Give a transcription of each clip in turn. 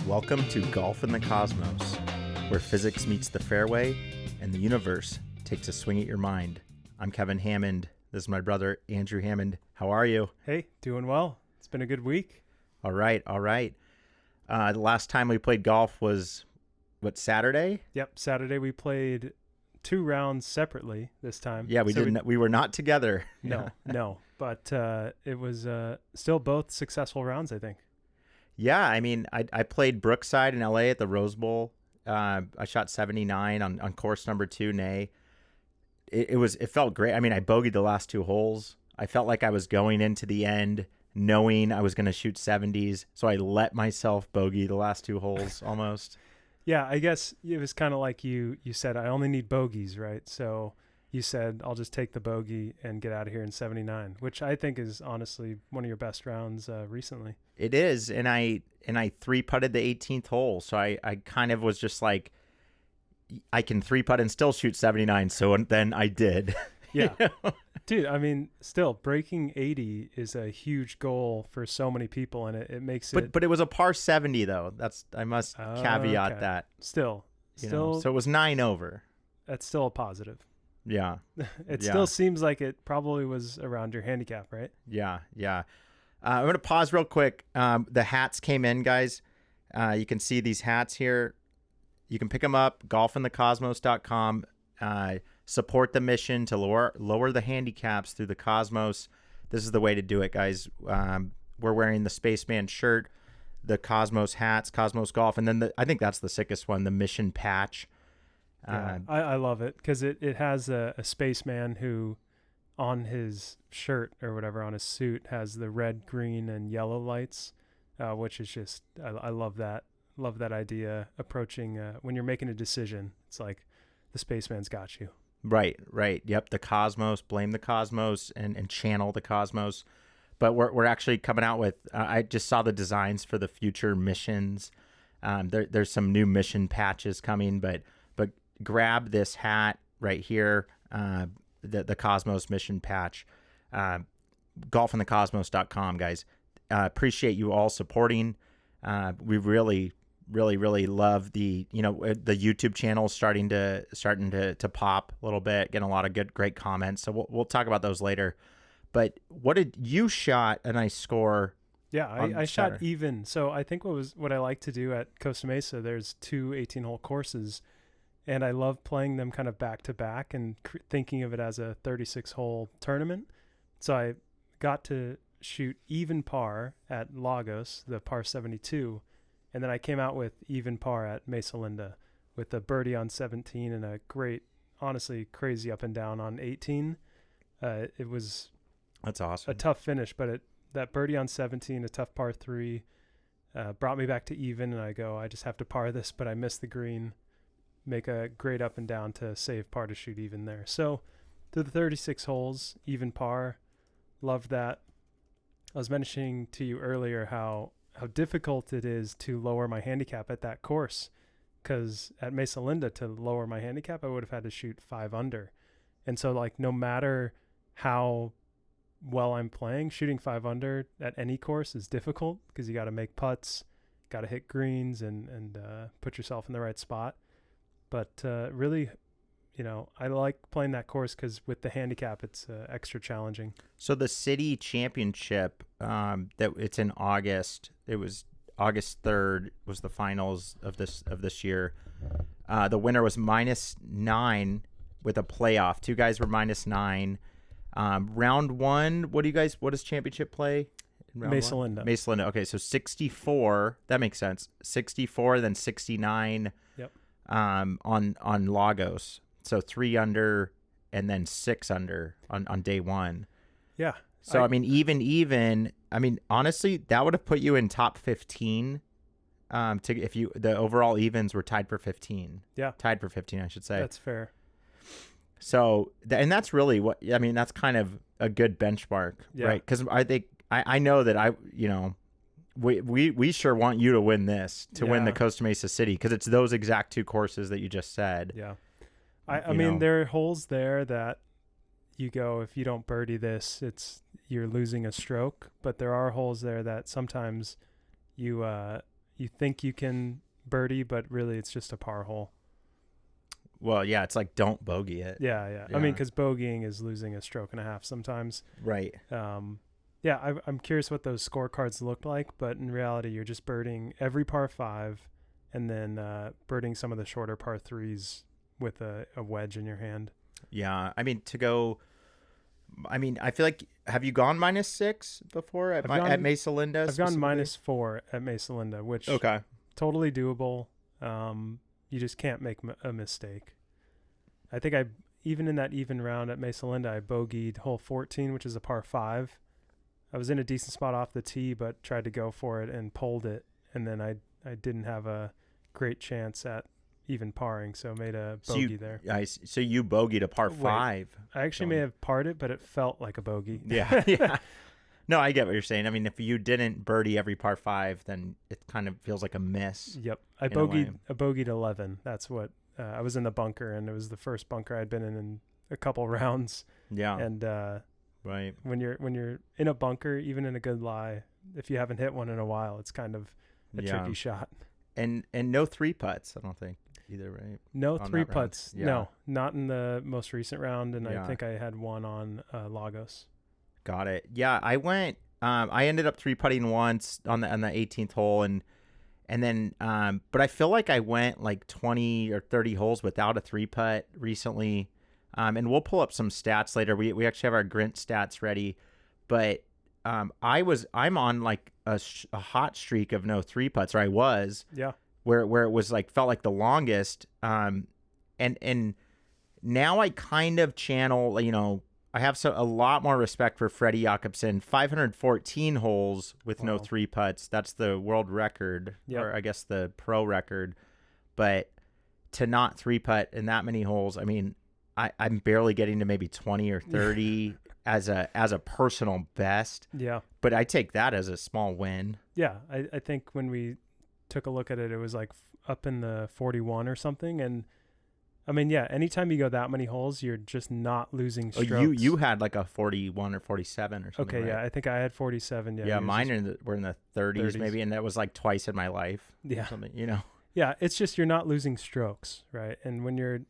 Welcome to Golf in the Cosmos, where physics meets the fairway and the universe takes a swing at your mind. I'm Kevin Hammond. This is my brother, Andrew Hammond. How are you? Hey, doing well. It's been a good week. All right. The last time we played golf was, Saturday? Yep, Saturday we played 2 rounds separately this time. Yeah, we were not together. No. But it was still both successful rounds, I think. Yeah, I mean, I played Brookside in LA at the Rose Bowl. I shot 79 on course number 2, Nay. It felt great. I mean, I bogeyed the last 2 holes. I felt like I was going into the end knowing I was going to shoot 70s, so I let myself bogey the last 2 holes almost. Yeah, I guess it was kind of like you said, I only need bogeys, right? So you said, I'll just take the bogey and get out of here in 79, which I think is honestly one of your best rounds recently. It is, and I 3-putted the 18th hole, so I kind of was just like, I can 3-putt and still shoot 79, so then I did. Yeah. Dude, I mean, still, breaking 80 is a huge goal for so many people, and it makes it... But it was a par 70, though. I must caveat that. Still. So it was 9 over. That's still a positive. Yeah. It still seems like it probably was around your handicap, right? Yeah. I'm going to pause real quick. The hats came in, guys. You can see these hats here. You can pick them up, golfinthecosmos.com. Support the mission to lower the handicaps through the Cosmos. This is the way to do it, guys. We're wearing the Spaceman shirt, the Cosmos hats, Cosmos Golf, and then I think that's the sickest one, the mission patch. Yeah, I love it because it has a spaceman who on his shirt or whatever, on his suit, has the red, green, and yellow lights, which is just, I love that. Love that idea approaching when you're making a decision. It's like the spaceman's got you. Right. Yep, the Cosmos, blame the Cosmos and channel the Cosmos. But we're actually coming out with, I just saw the designs for the future missions. There's some new mission patches coming, but grab this hat right here, the Cosmos mission patch, golfinthecosmos.com, guys. Appreciate you all supporting. We really love the YouTube channel starting to pop a little bit, getting a lot of great comments. So we'll talk about those later. But what did you shot a nice score? Yeah, I shot even. So I think what I like to do at Costa Mesa, there's 2 18-hole courses, and I love playing them kind of back to back and thinking of it as a 36-hole tournament. So I got to shoot even par at Lagos, the par 72, and then I came out with even par at Mesa Linda with a birdie on 17 and a great, honestly crazy up and down on 18. That's awesome. A tough finish, but that birdie on 17, a tough par 3, brought me back to even, and I just have to par this, but I missed the green. Make a great up and down to save par to shoot even there. So through the 36 holes, even par, loved that. I was mentioning to you earlier how difficult it is to lower my handicap at that course, because at Mesa Linda, to lower my handicap, I would have had to shoot 5 under. And so, like, no matter how well I'm playing, shooting 5 under at any course is difficult because you got to make putts, got to hit greens and put yourself in the right spot. But really, I like playing that course because with the handicap, it's extra challenging. So the city championship, that it's in August. It was August 3rd was the finals of this year. The winner was -9 with a playoff. 2 guys were -9. Round 1, what does championship play? Mesa Linda. Mesa Linda. Okay, so 64. That makes sense. 64, then 69. Yep. On Lagos. So 3 under and then 6 under on day 1. Yeah. So I mean, even. I mean, honestly, that would have put you in top 15. The overall evens were tied for 15. Yeah. Tied for 15, I should say. That's fair. So and that's really that's kind of a good benchmark, right? Because I know that we sure want you to win this, to win the Costa Mesa City, because it's those exact 2 courses that you just said. Yeah. I mean, there are holes there that you go, if you don't birdie this, you're losing a stroke. But there are holes there that sometimes you you think you can birdie, but really it's just a par hole. Well, yeah, it's like don't bogey it. Yeah. I mean, because bogeying is losing a stroke and a half sometimes. Right. Yeah, I'm curious what those scorecards look like, but in reality, you're just birding every par 5 and then birding some of the shorter par 3s with a wedge in your hand. Yeah, I mean, I feel like, have you gone -6 before at Mesa Linda? I've gone -4 at Mesa Linda, which totally doable. You just can't make a mistake. I think even in that even round at Mesa Linda, I bogeyed hole 14, which is a par 5. I was in a decent spot off the tee, but tried to go for it and pulled it. And then I didn't have a great chance at even parring, so made a bogey there. So you bogeyed a par 5. I actually may have parred it, but it felt like a bogey. Yeah, yeah. No, I get what you're saying. I mean, if you didn't birdie every par 5, then it kind of feels like a miss. Yep. I bogeyed 11. That's what I was in the bunker, and it was the first bunker I'd been in a couple rounds. Yeah. And right. When you're in a bunker, even in a good lie, if you haven't hit one in a while, it's kind of a tricky shot. And no 3 putts, I don't think either, right? No 3 putts. Yeah. No, not in the most recent round, and I think I had one on Lagos. Got it. Yeah, I went. I ended up 3-putting once on the 18th hole, and then but I feel like I went like 20 or 30 holes without a 3-putt recently. And we'll pull up some stats later. We actually have our Grint stats ready, but I'm on like a hot streak of no 3-putts, or I was. Yeah. Where it was like felt like the longest. And now I kind of channel, I have a lot more respect for Freddie Jakobsen. 514 holes with no 3-putts. That's the world record, or I guess the pro record. But to not 3-putt in that many holes, I mean, I'm barely getting to maybe 20 or 30 as a personal best. Yeah. But I take that as a small win. Yeah. I think when we took a look at it, it was like up in the 41 or something. And I mean, yeah, anytime you go that many holes, you're just not losing strokes. Oh, you had like a 41 or 47 or something. Okay, right? Yeah, I think I had 47. Yeah, mine were in the 30s maybe, and that was like twice in my life. Yeah. Or something, Yeah, it's just you're not losing strokes, right? And when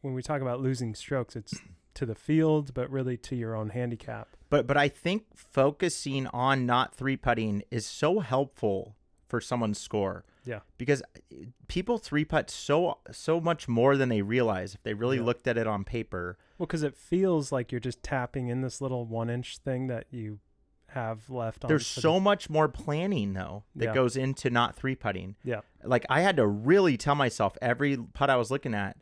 we talk about losing strokes, it's to the field, but really to your own handicap. But I think focusing on not 3-putting is so helpful for someone's score. Yeah. Because people 3-putt so much more than they realize if they really looked at it on paper. Well, because it feels like you're just tapping in this little 1-inch thing that you have left on. There's so much more planning, though, that goes into not 3-putting. Yeah. Like, I had to really tell myself every putt I was looking at,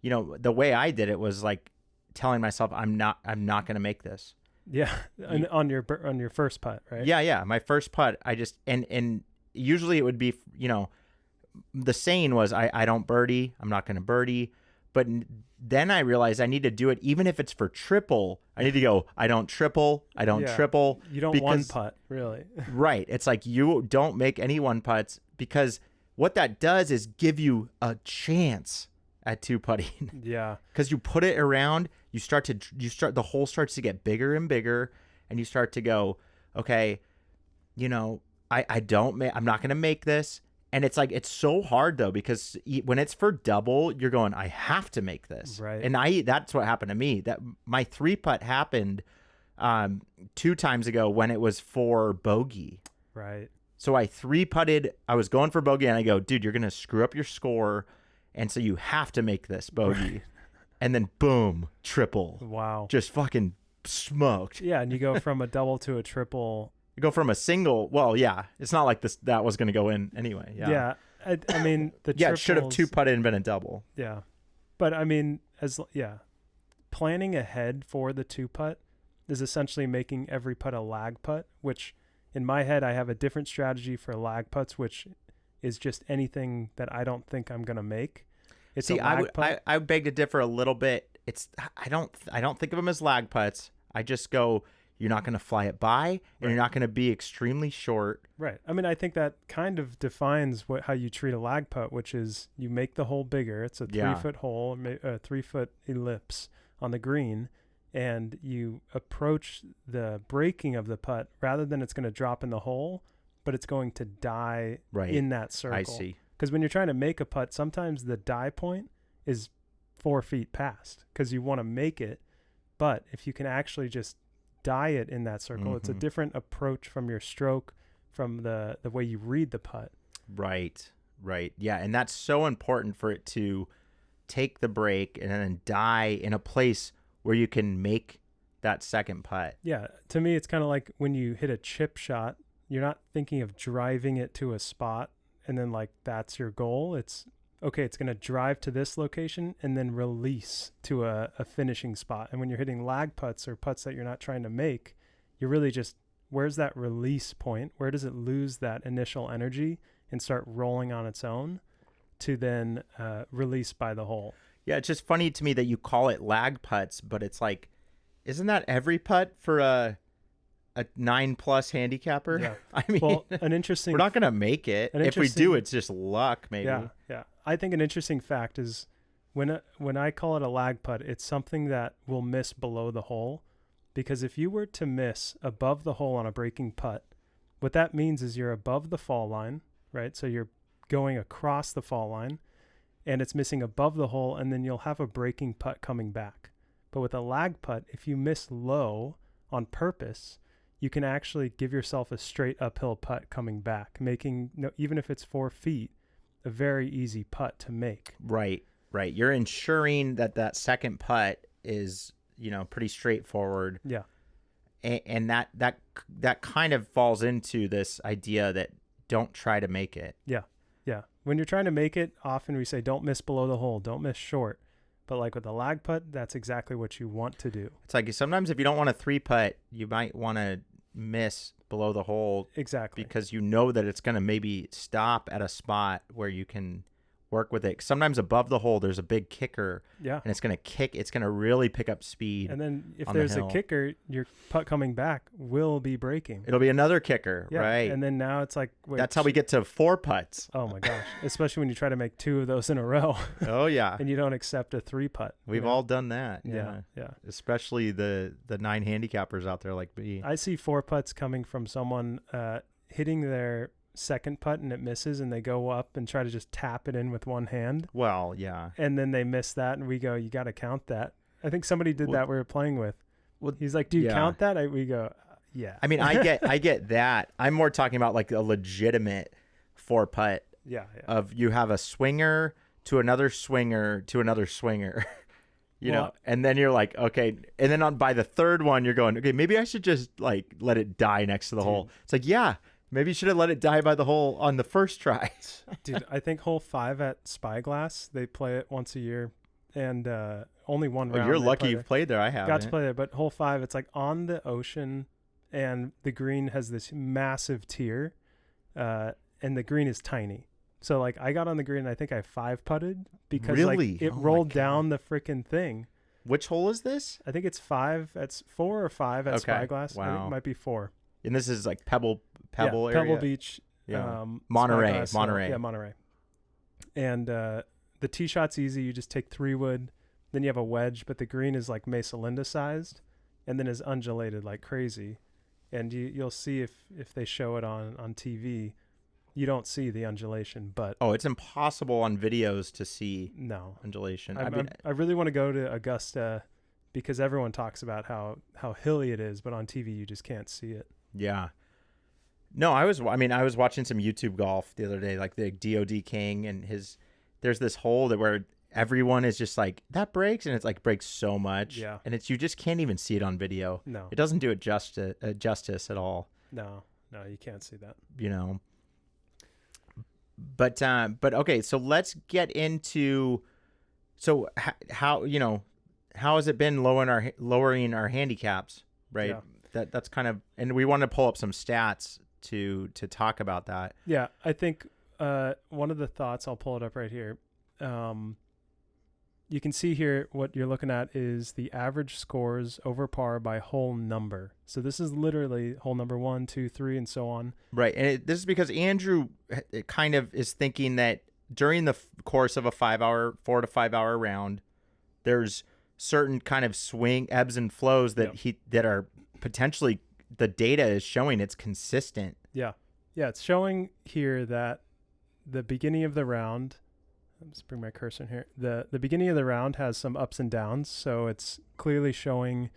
the way I did it was like telling myself, I'm not going to make this. Yeah. And on your first putt, right? Yeah. My first putt, I just, and usually it would be, the saying was, I don't birdie. I'm not going to birdie. But then I realized I need to do it even if it's for triple. I need to go, I don't triple. I don't triple. You don't one putt, really. Right. It's like you don't make any 1-putts, because what that does is give you a chance at 2-putting. Yeah. Because you put it around, the hole starts to get bigger and bigger, and you start to go, okay, I'm not going to make this. And it's like, it's so hard though, because when it's for double, you're going, I have to make this. Right. And that's what happened to me. That my 3-putt happened 2 times ago when it was for bogey. Right. So I 3-putted, I was going for bogey, and I go, dude, you're going to screw up your score. And so you have to make this bogey. Right. And then boom, triple. Wow. Just fucking smoked. Yeah. And you go from a double to a triple. Go from a single. Well, yeah, it's not like that was going to go in anyway. Yeah. I mean, the it should have 2-putted and been a double. Yeah. But I mean, planning ahead for the 2-putt is essentially making every putt a lag putt, which in my head, I have a different strategy for lag putts, which is just anything that I don't think I'm going to make. I beg to differ a little bit. I don't think of them as lag putts. I just go, you're not going to fly it by, and you're not going to be extremely short. Right. I mean, I think that kind of defines how you treat a lag putt, which is you make the hole bigger. It's a 3-foot hole, a 3-foot ellipse on the green, and you approach the breaking of the putt rather than it's going to drop in the hole. but it's going to die Right. in that circle. I see. Because when you're trying to make a putt, sometimes the die point is 4 feet past because you want to make it. But if you can actually just die it in that circle, it's a different approach from your stroke, from the way you read the putt. Right. Yeah, and that's so important for it to take the break and then die in a place where you can make that second putt. Yeah, to me, it's kind of like when you hit a chip shot, you're not thinking of driving it to a spot and then like that's your goal. It's okay, it's going to drive to this location and then release to a finishing spot. And when you're hitting lag putts or putts that you're not trying to make, you're really just, where's that release point? Where does it lose that initial energy and start rolling on its own to then release by the hole? Yeah, it's just funny to me that you call it lag putts, but it's like, isn't that every putt for a 9+ handicapper? Yeah. I mean, well, an interesting, we're not going to make it. If we do, it's just luck, maybe. Yeah. I think an interesting fact is when I call it a lag putt, it's something that will miss below the hole. Because if you were to miss above the hole on a breaking putt, what that means is you're above the fall line, right? So you're going across the fall line and it's missing above the hole, and then you'll have a breaking putt coming back. But with a lag putt, if you miss low on purpose, you can actually give yourself a straight uphill putt coming back, making, even if it's 4 feet, a very easy putt to make. Right. You're ensuring that second putt is, pretty straightforward. Yeah. And that kind of falls into this idea that don't try to make it. Yeah. When you're trying to make it, often we say don't miss below the hole, don't miss short. But like with the lag putt, that's exactly what you want to do. It's like sometimes if you don't want a 3-putt, you might want to miss below the hole. Exactly. Because you know that it's going to maybe stop at a spot where you can work with it. Sometimes above the hole, there's a big kicker. Yeah. And it's going to kick. It's going to really pick up speed. And then if there's a kicker, your putt coming back will be breaking. It'll be another kicker, right? And then now it's like... That's how we get to 4 putts. Oh, my gosh. Especially when you try to make 2 of those in a row. Oh, yeah. And you don't accept a 3-putt. We've all done that. Yeah. Especially the 9 handicappers out there like me. I see 4 putts coming from someone hitting their second putt and it misses, and they go up and try to just tap it in with one hand. Well, yeah. And then they miss that, and we go, you got to count that. I think somebody did that we were playing with. Well, he's like, do you count that? We go, yeah. I mean, I get that. I'm more talking about like a legitimate 4-putt. Yeah. Of you have a swinger to another swinger to another swinger. You know, and then you're like, okay, and then by the third one, you're going, okay, maybe I should just like let it die next to the hole. It's like, yeah. Maybe you should have let it die by the hole on the first try. Dude, I think hole 5 at Spyglass, they play it once a year, and only one round. You're lucky you've played there. I haven't. Got to play there, but hole 5, it's like on the ocean, and the green has this massive tier, and the green is tiny. So like I got on the green, and I think I 5-putted because like it rolled down the freaking thing. Which hole is this? I think it's 5. It's 4 or 5 at Spyglass. Wow. I think it might be 4. And this is like Pebble area? Pebble Beach. Yeah. Monterey. Yeah, Monterey. And the tee shot's easy. You just take 3-wood. Then you have a wedge, but the green is like Mesa Linda sized and then is undulated like crazy. And you'll see if they show it on TV, you don't see the undulation. But it's impossible on videos to see undulation. I really want to go to Augusta because everyone talks about how hilly it is, but on TV you just can't see it. Yeah. No, I was watching some YouTube golf the other day, like the DOD King, and there's this hole where everyone is just like, that breaks, and it's like breaks so much. Yeah. And you just can't even see it on video. No. It doesn't do it justice at all. No, you can't see that. But okay, so let's get into how has it been lowering our handicaps, right? Yeah. That's kind of, and we want to pull up some stats to talk about that. Yeah, I think one of the thoughts, I'll pull it up right here. You can see here what you're looking at is the average scores over par by hole number. So this is literally hole number 1, 2, 3, and so on. Right, and this is because Andrew kind of is thinking that during the course of a 4 to 5 hour round, there's certain kind of swing ebbs and flows that are potentially, the data is showing it's consistent. Yeah, Yeah, it's showing here that the beginning of the round, let's bring my cursor in here. The beginning of the round has some ups and downs, so it's clearly showing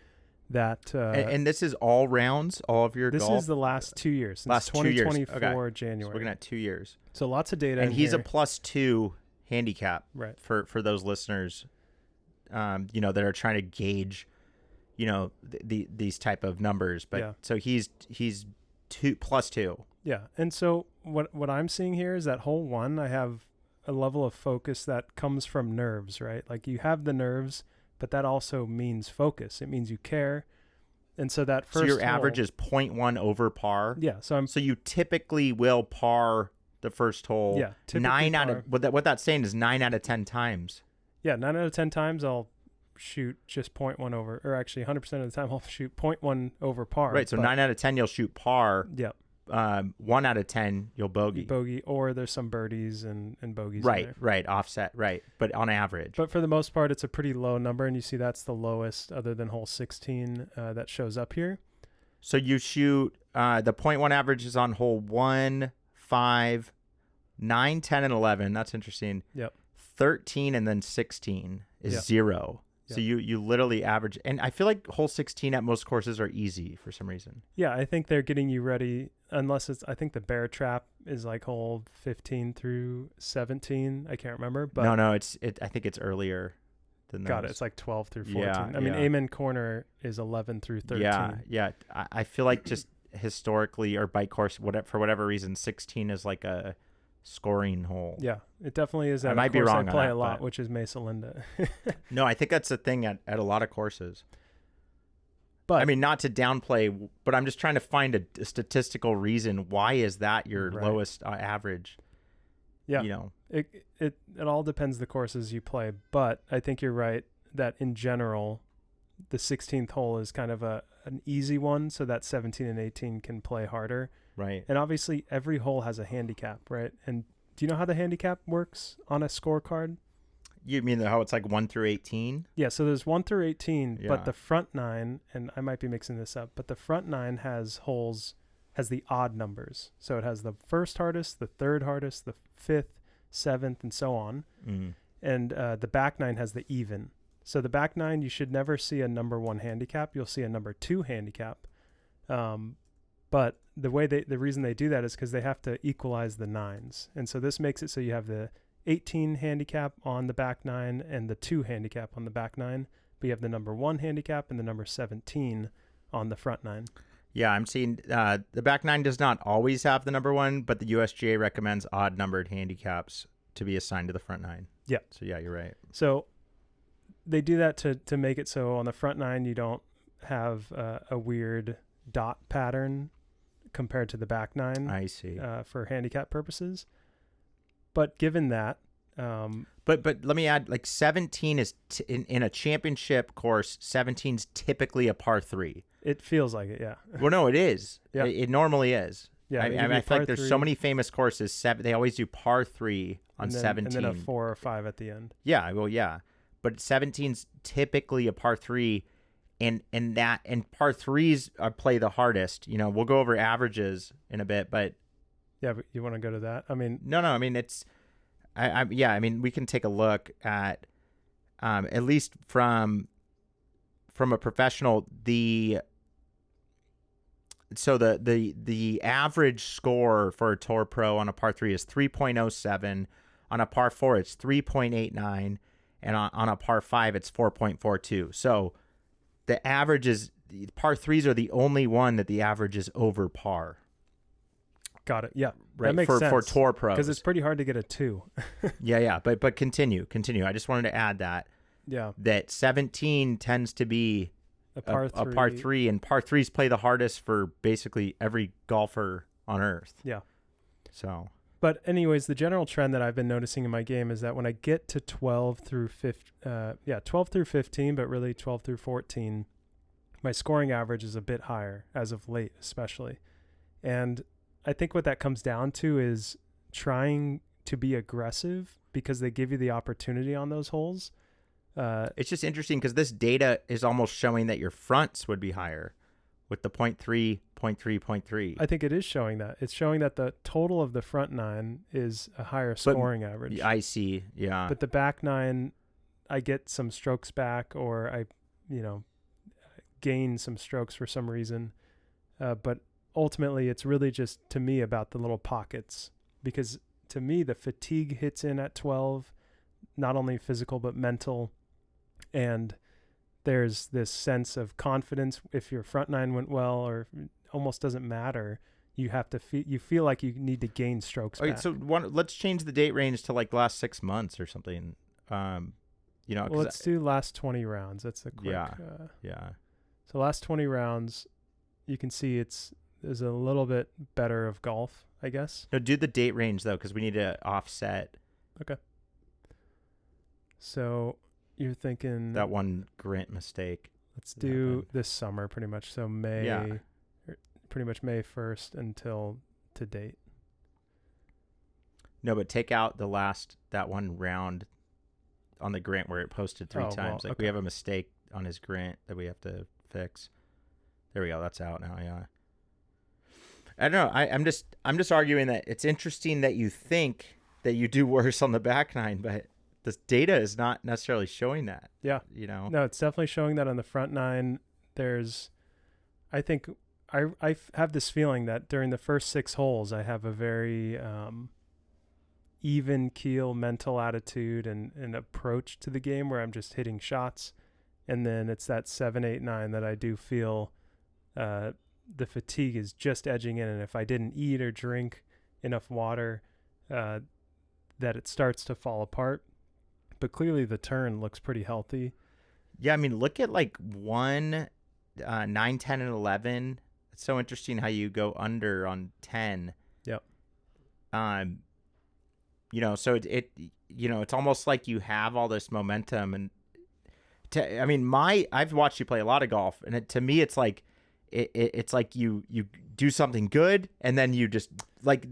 that and this is all rounds, all of your this golf? is the last 2 years, since Last 2 years. 2024 Okay. January. So we're looking at 2 years. So lots of data And in he's here. a +2 handicap, right. for those listeners, that are trying to gauge, these type of numbers. But Yeah. so he's +2. Yeah. And so what I'm seeing here is that hole 1, I have a level of focus that comes from nerves, right? Like you have the nerves, but that also means focus. It means you care. And so that first So your hole, average is 0.1 over par. Yeah. So you typically will par the first hole. Yeah, typically 9 out par. of what that's saying is 9 out of 10 times. yeah, 9 out of 10 times I'll shoot just 0.1 over, or actually 100% of the time I'll shoot 0.1 over par. Right. So 9 out of 10 you'll shoot par. Yeah. 1 out of 10 you'll bogey. Bogey, or there's some birdies and bogeys. Right. In there. Right. Offset. Right. But on average. But for the most part, it's a pretty low number, and you see that's the lowest other than hole 16 that shows up here. So you shoot the 0.1 average is on hole 1, 5, 9, 10, and 11. That's interesting. Yep. 13 and then 16 is Yep. 0. Yep. So you literally average. And I feel like hole 16 at most courses are easy for some reason. Yeah, I think they're getting you ready, unless it's, I think the bear trap is like hole 15 through 17. I can't remember. But No, I think it's earlier than got those. it. It's like 12 through 14. Yeah, I mean, yeah. Amen Corner is 11 through 13. Yeah. I feel like just historically or bike course, for whatever reason, 16 is like a scoring hole. Yeah, it definitely is. I At a might be course wrong I on play that, a lot, but- which is Mesa Linda. No, I think that's a thing at a lot of courses. But I mean, not to downplay, but I'm just trying to find a statistical reason. Why is that your Right. lowest average? yeah, it all depends the courses you play. But I think you're right that in general, the 16th hole is kind of an easy one, so that 17 and 18 can play harder. Right. And obviously, every hole has a handicap, right? And do you know how the handicap works on a scorecard? You mean how it's like 1 through 18? Yeah, so there's 1 through 18, Yeah. but the front 9, and I might be mixing this up, but the front 9 has the odd numbers. So it has the first hardest, the third hardest, the fifth, seventh, and so on. Mm. And the back 9 has the even. So the back 9, you should never see a number 1 handicap. You'll see a number 2 handicap. But the reason they do that is because they have to equalize the 9s. And so this makes it so you have the 18 handicap on the back 9 and the 2 handicap on the back 9. But you have the number 1 handicap and the number 17 on the front 9. Yeah, I'm seeing the back 9 does not always have the number 1, but the USGA recommends odd numbered handicaps to be assigned to the front 9. Yeah. So yeah, you're right. So they do that to make it so on the front 9 you don't have a weird dot pattern compared to the back 9. I see. For handicap purposes. But given that, But let me add, like 17 is in a championship course. 17's typically a par 3. it feels like it, yeah. Well, no, it is. Yeah. It normally is. Yeah, I they mean, give you I feel par like there's 3, so many famous courses. They always do par 3 on and then, 17. and then a 4 or 5 at the end. Yeah, well, yeah, but 17's typically a par 3, and par 3s play the hardest. We'll go over averages in a bit, but Yeah, but you want to go to that? I mean, no. I mean, it's, I mean, we can take a look at least from a professional, the average score for a Tour Pro on a par 3 is 3.07. On a par 4, it's 3.89, and on a par 5, it's 4.42. So the average is, par 3s are the only one that the average is over par. got it. Yeah, Right, that makes for sense. Tour Pros. Because it's pretty hard to get a 2. Yeah, but continue. I just wanted to add that 17 tends to be A par 3. a par 3, and par 3s play the hardest for basically every golfer on earth. Yeah. So, But anyways, the general trend that I've been noticing in my game is that when I get to 12 through 15, but really 12 through 14, my scoring average is a bit higher as of late, especially. And I think what that comes down to is trying to be aggressive because they give you the opportunity on those holes. it's just interesting because this data is almost showing that your fronts would be higher, with the 0.3, 0.3, 0.3. I think it is showing that. It's showing that the total of the front nine is a higher scoring average. I see. Yeah. But the back nine, I get some strokes back, or I, gain some strokes for some reason. But ultimately, it's really just, to me, about the little pockets. Because to me, the fatigue hits in at 12, not only physical but mental. And there's this sense of confidence. If your front nine went well, or almost doesn't matter, you have to you feel like you need to gain strokes back. So let's change the date range to like last 6 months or something. Well, let's do last 20 rounds. That's a quick. Yeah. So last 20 rounds, you can see there's a little bit better of golf, I guess. No, do the date range though, because we need to offset. Okay. So you're thinking that one Grant mistake. Let's do this summer pretty much. So pretty much May 1st until to date. No, but take out that one round on the Grant where it posted three times. We have a mistake on his Grant that we have to fix. There we go. That's out now. Yeah. I don't know. I'm just arguing that it's interesting that you think that you do worse on the back nine, but this data is not necessarily showing that. Yeah. No, it's definitely showing that on the front nine. I think I have this feeling that during the first 6 holes, I have a very even keel mental attitude and approach to the game where I'm just hitting shots. And then it's that 7, 8, 9 that I do feel the fatigue is just edging in. And if I didn't eat or drink enough water, that it starts to fall apart. But clearly the turn looks pretty healthy. Yeah, I mean, look at like 1, 9, 10, and 11. It's so interesting how you go under on 10. Yep. So it's almost like you have all this momentum. And I've watched you play a lot of golf, and to me, it's like it's like you do something good, and then you just like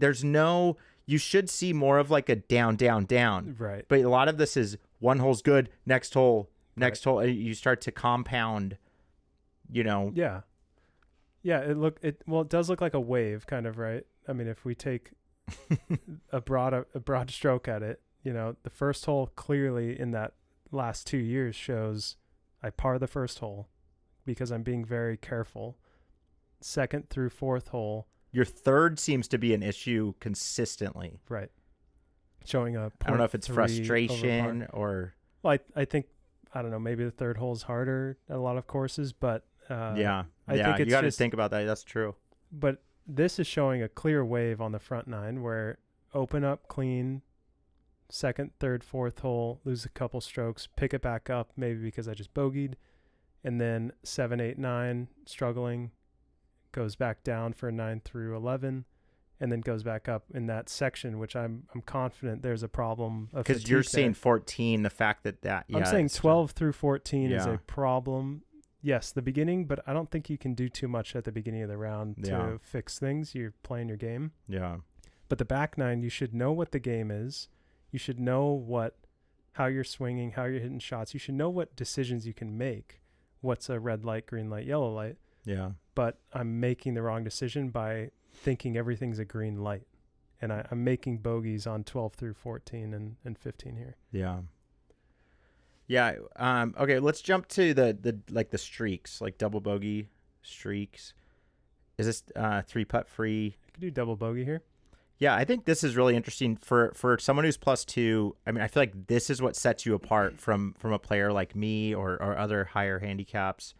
you should see more of like a down, down, down. Right. But a lot of this is one hole's good, next hole. Hole. You start to compound, Yeah. Yeah. It does look like a wave kind of, right? I mean, if we take a broad stroke at it, the first hole clearly in that last 2 years shows I par the first hole because I'm being very careful. Second through fourth hole. Your third seems to be an issue consistently. Right. Showing a 0.3 I don't know if it's frustration or... Well, I think, I don't know, maybe the third hole is harder at a lot of courses, but... I think you got to think about that. That's true. But this is showing a clear wave on the front nine where open up clean, second, third, fourth hole, lose a couple strokes, pick it back up, maybe because I just bogeyed, and then 7, 8, 9, struggling, goes back down for 9 through 11, and then goes back up in that section, which I'm confident there's a problem of because you're saying 14, the fact that I'm saying 12 through 14 is a problem. Yes, the beginning, but I don't think you can do too much at the beginning of the round to fix things. You're playing your game. Yeah. But the back nine, you should know what the game is. You should know how you're swinging, how you're hitting shots. You should know what decisions you can make. What's a red light, green light, yellow light. Yeah. But I'm making the wrong decision by thinking everything's a green light. And I'm making bogeys on 12 through 14 and 15 here. Yeah. Yeah. Okay, let's jump to the streaks, like double bogey streaks. Is this 3-putt free? I could do double bogey here. Yeah, I think this is really interesting for someone who's +2. I mean, I feel like this is what sets you apart from a player like me or other higher handicaps.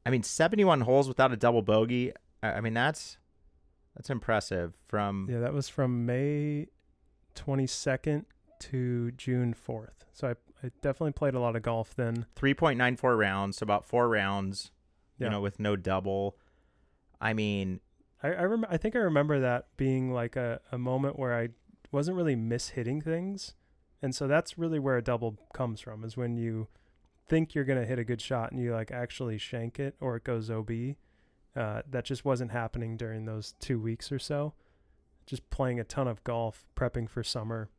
I mean, 71 holes without a double bogey. I mean, that's impressive. That was from May 22nd to June 4th. So I definitely played a lot of golf then. 3.94 rounds, so about 4 rounds, with no double. I mean, I think I remember that being like a moment where I wasn't really mishitting things. And so that's really where a double comes from, is when you think you're going to hit a good shot and you like actually shank it or it goes OB. That just wasn't happening during those 2 weeks or so. Just playing a ton of golf, prepping for summer.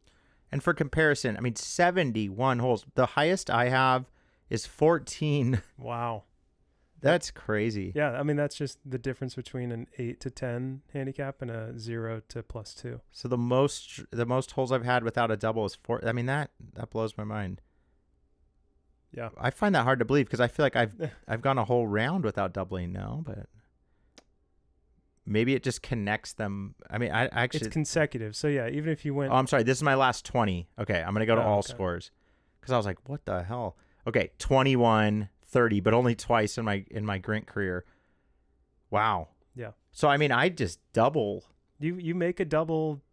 And for comparison, I mean, 71 holes. The highest I have is 14. Wow. That's crazy. Yeah, I mean that's just the difference between an 8 to 10 handicap and a 0 to +2. So the most holes I've had without a double is 4. I mean that blows my mind. Yeah, I find that hard to believe because I feel like I've gone a whole round without doubling now, but maybe it just connects them. I mean, I actually it's consecutive. So yeah, even if you went, Oh, I'm sorry. This is my last 20. Okay, I'm gonna go to all okay. scores because I was like, what the hell? Okay, 21, 30, but only twice in my Grint career. Wow. Yeah. So I mean, I just double. You make a double.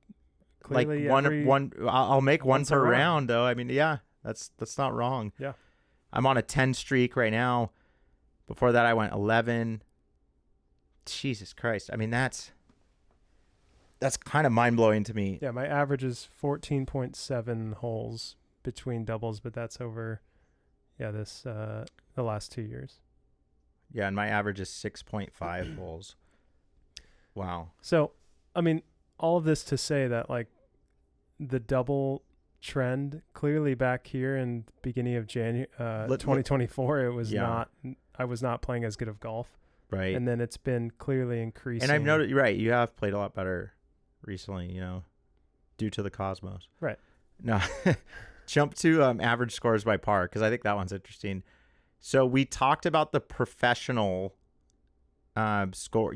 Clearly Like every, one. I'll make one once a per round. round though. I mean, yeah, that's not wrong. Yeah. I'm on a 10 streak right now. Before that, I went 11. Jesus Christ. I mean, that's kind of mind blowing to me. Yeah, my average is 14.7 holes between doubles, but that's over. Yeah, the last 2 years. Yeah, and my average is 6.5 holes. Wow. So, I mean, all of this to say that like the double trend clearly back here in beginning of January 2024, it was not. I was not playing as good of golf, right? And then it's been clearly increasing. And I've noticed, you're right, you have played a lot better recently, due to the Cosmos. Right. No, jump to average scores by par because I think that one's interesting. So we talked about the professional score.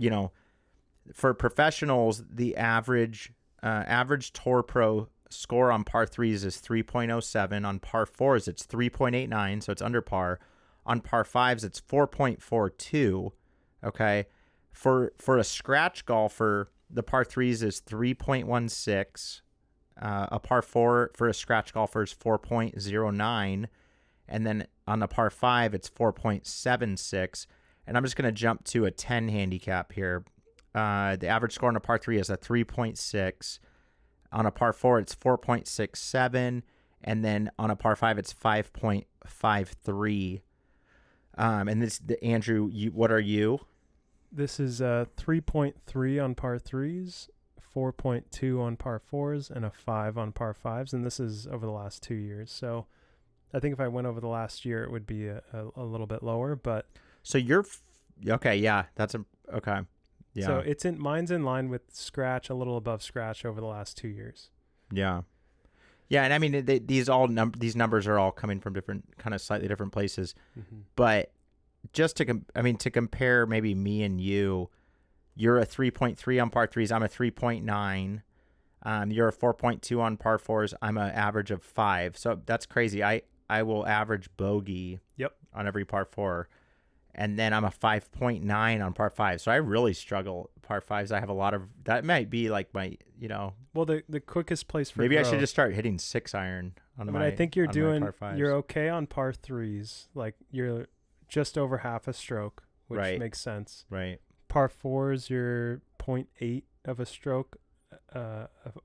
For professionals, the average Tour Pro score on par 3s is 3.07. On par 4s, it's 3.89, so it's under par. On par 5s, it's 4.42. Okay. For a scratch golfer, the par 3s is 3.16. A par 4 for a scratch golfer is 4.09. And then on the par 5, it's 4.76. And I'm just going to jump to a 10 handicap here. The average score on a par 3 is a 3.6. On a par 4, it's 4.67. And then on a par 5, it's 5.53. And this, Andrew, what are you? This is 3.3 on par 3s, 4.2 on par 4s, and a 5 on par 5s. And this is over the last 2 years. So I think if I went over the last year, it would be a little bit lower. But so you're okay. Yeah, okay. Yeah. So mine's in line with scratch, a little above scratch over the last 2 years. Yeah. Yeah, and I mean these numbers are all coming from different kind of slightly different places. Mm-hmm. But just to compare maybe me and you're a 3.3 on par 3s, I'm a 3.9. You're a 4.2 on par 4s, I'm an average of 5. So that's crazy. I will average bogey on every par 4. And then I'm a 5.9 on par 5. So I really struggle par 5s. I have a lot of – that might be like my, Well, the quickest place for maybe growth, I should just start hitting 6-iron on my – I think you're par 5s. you're okay on par 3s. Like you're just over half a stroke, which Right. makes sense. Right. Par 4s, you're 0.8 of a stroke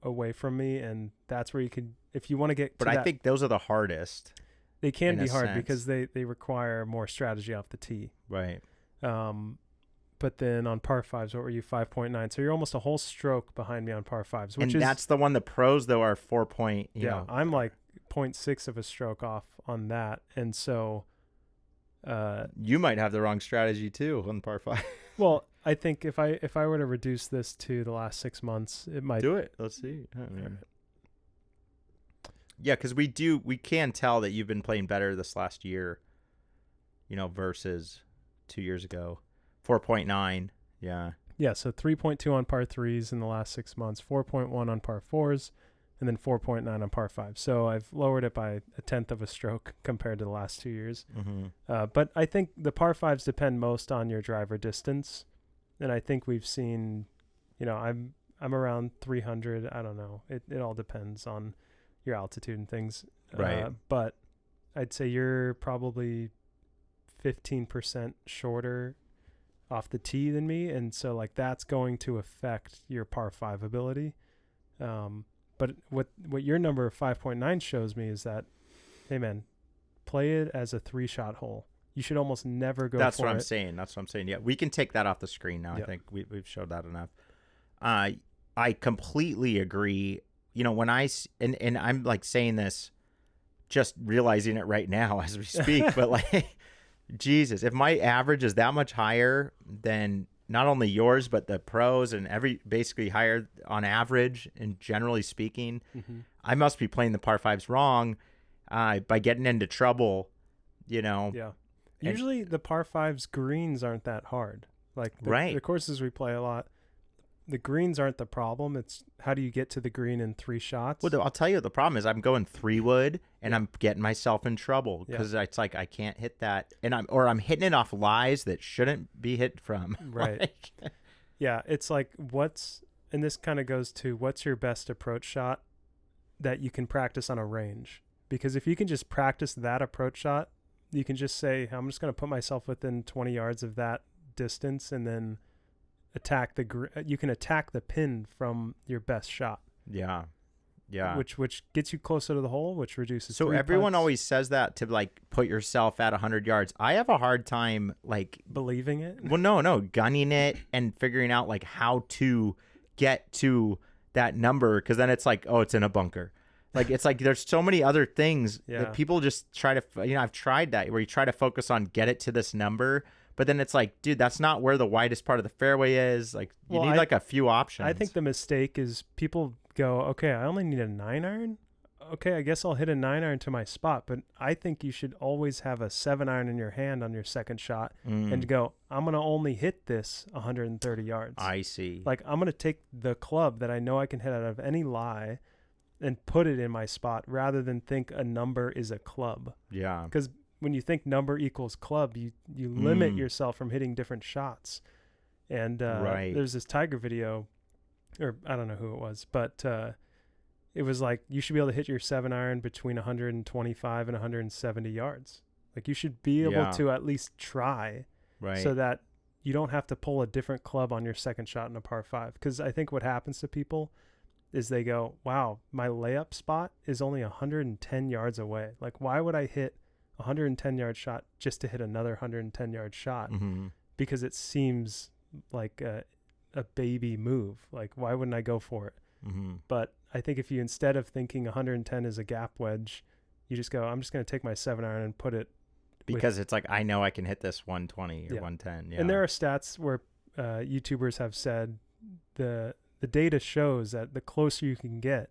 away from me. And that's where you could – if you want to get to But I think those are the hardest. They can in be a hard sense. because they require more strategy off the tee. Right. But then on par 5s, what were you, 5.9? So you're almost a whole stroke behind me on par 5s. Which And that's the one the pros, though, are 4 point, I'm like 0.6 of a stroke off on that. And so... you might have the wrong strategy, too, on par 5. Well, I think if I were to reduce this to the last 6 months, it might... Do it. Let's see. Yeah, because we can tell that you've been playing better this last year, versus 2 years ago. 4.9. Yeah. Yeah, so 3.2 on par 3s in the last 6 months, 4.1 on par 4s, and then 4.9 on par 5. So I've lowered it by a tenth of a stroke compared to the last 2 years. Mm-hmm. But I think the par 5s depend most on your driver distance. And I think we've seen, I'm around 300. I don't know. It all depends on your altitude and things. Right. But I'd say you're probably 15% shorter off the tee than me. And so like that's going to affect your par 5 ability. But what your number of 5.9 shows me is that, hey man, play it as a 3-shot hole. You should almost never go That's for what it. I'm saying. That's what I'm saying. Yeah, we can take that off the screen now. Yep. I think we've showed that enough. I completely agree. When and I'm like saying this, just realizing it right now as we speak, but like Jesus, if my average is that much higher than not only yours but the pros and basically higher on average and generally speaking, I must be playing the par fives wrong by getting into trouble, you know. Yeah. Usually the par fives greens aren't that hard. Like the courses we play a lot, the greens aren't the problem. It's how do you get to the green in 3 shots? Well, I'll tell you what the problem is. I'm going 3-wood and I'm getting myself in trouble because it's like I can't hit that, and I'm hitting it off lies that shouldn't be hit from. Right. Yeah, it's like and this kind of goes to what's your best approach shot that you can practice on a range? Because if you can just practice that approach shot, you can just say, I'm just going to put myself within 20 yards of that distance and then you can attack the pin from your best shot. Yeah. Yeah. Which gets you closer to the hole, which reduces. So everyone always says that to like put yourself at 100 yards. I have a hard time like believing it. Well, no, gunning it and figuring out like how to get to that number, because then it's like, oh, it's in a bunker. Like it's like there's so many other things that people just try to, I've tried that where you try to focus on get it to this number, but then it's like, dude, that's not where the widest part of the fairway is. Like you need like a few options. I think the mistake is people go, okay, I only need a 9-iron. Okay, I guess I'll hit a 9-iron to my spot, but I think you should always have a 7-iron in your hand on your second shot and go, I'm going to only hit this 130 yards. I see. Like I'm going to take the club that I know I can hit out of any lie and put it in my spot rather than think a number is a club. Yeah. Because when you think number equals club, you limit yourself from hitting different shots. And there's this Tiger video, or I don't know who it was, but it was like you should be able to hit your 7-iron between 125 and 170 yards. Like you should be able to at least try so that you don't have to pull a different club on your second shot in a par 5. Because I think what happens to people is they go, wow, my layup spot is only 110 yards away. Like, why would I hit a 110-yard shot just to hit another 110-yard shot? Because it seems like a baby move. Like, why wouldn't I go for it? But I think if you, instead of thinking 110 is a gap wedge, you just go, I'm just going to take my 7-iron and put it. Because it's like, I know I can hit this 120 or 110. Yeah. And there are stats where YouTubers have said the data shows that the closer you can get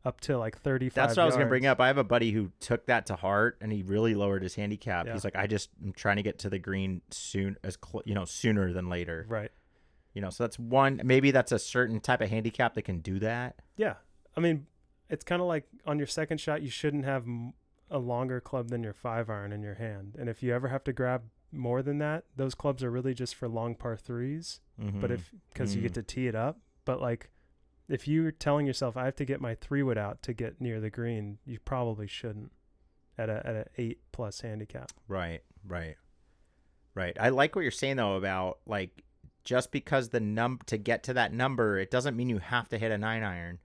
up to like 35 That's what yards. I was going to bring up. I have a buddy who took that to heart and he really lowered his handicap. He's like, I'm trying to get to the green sooner than later. Right. So that's one, maybe that's a certain type of handicap that can do that. Yeah. I mean, it's kind of like on your second shot, you shouldn't have a longer club than your 5-iron in your hand. And if you ever have to grab more than that, those clubs are really just for long par 3s. But because you get to tee it up. But like, if you're telling yourself I have to get my 3-wood out to get near the green, you probably shouldn't at a 8+ handicap. Right. I like what you're saying though about like just because to get to that number, it doesn't mean you have to hit a 9-iron.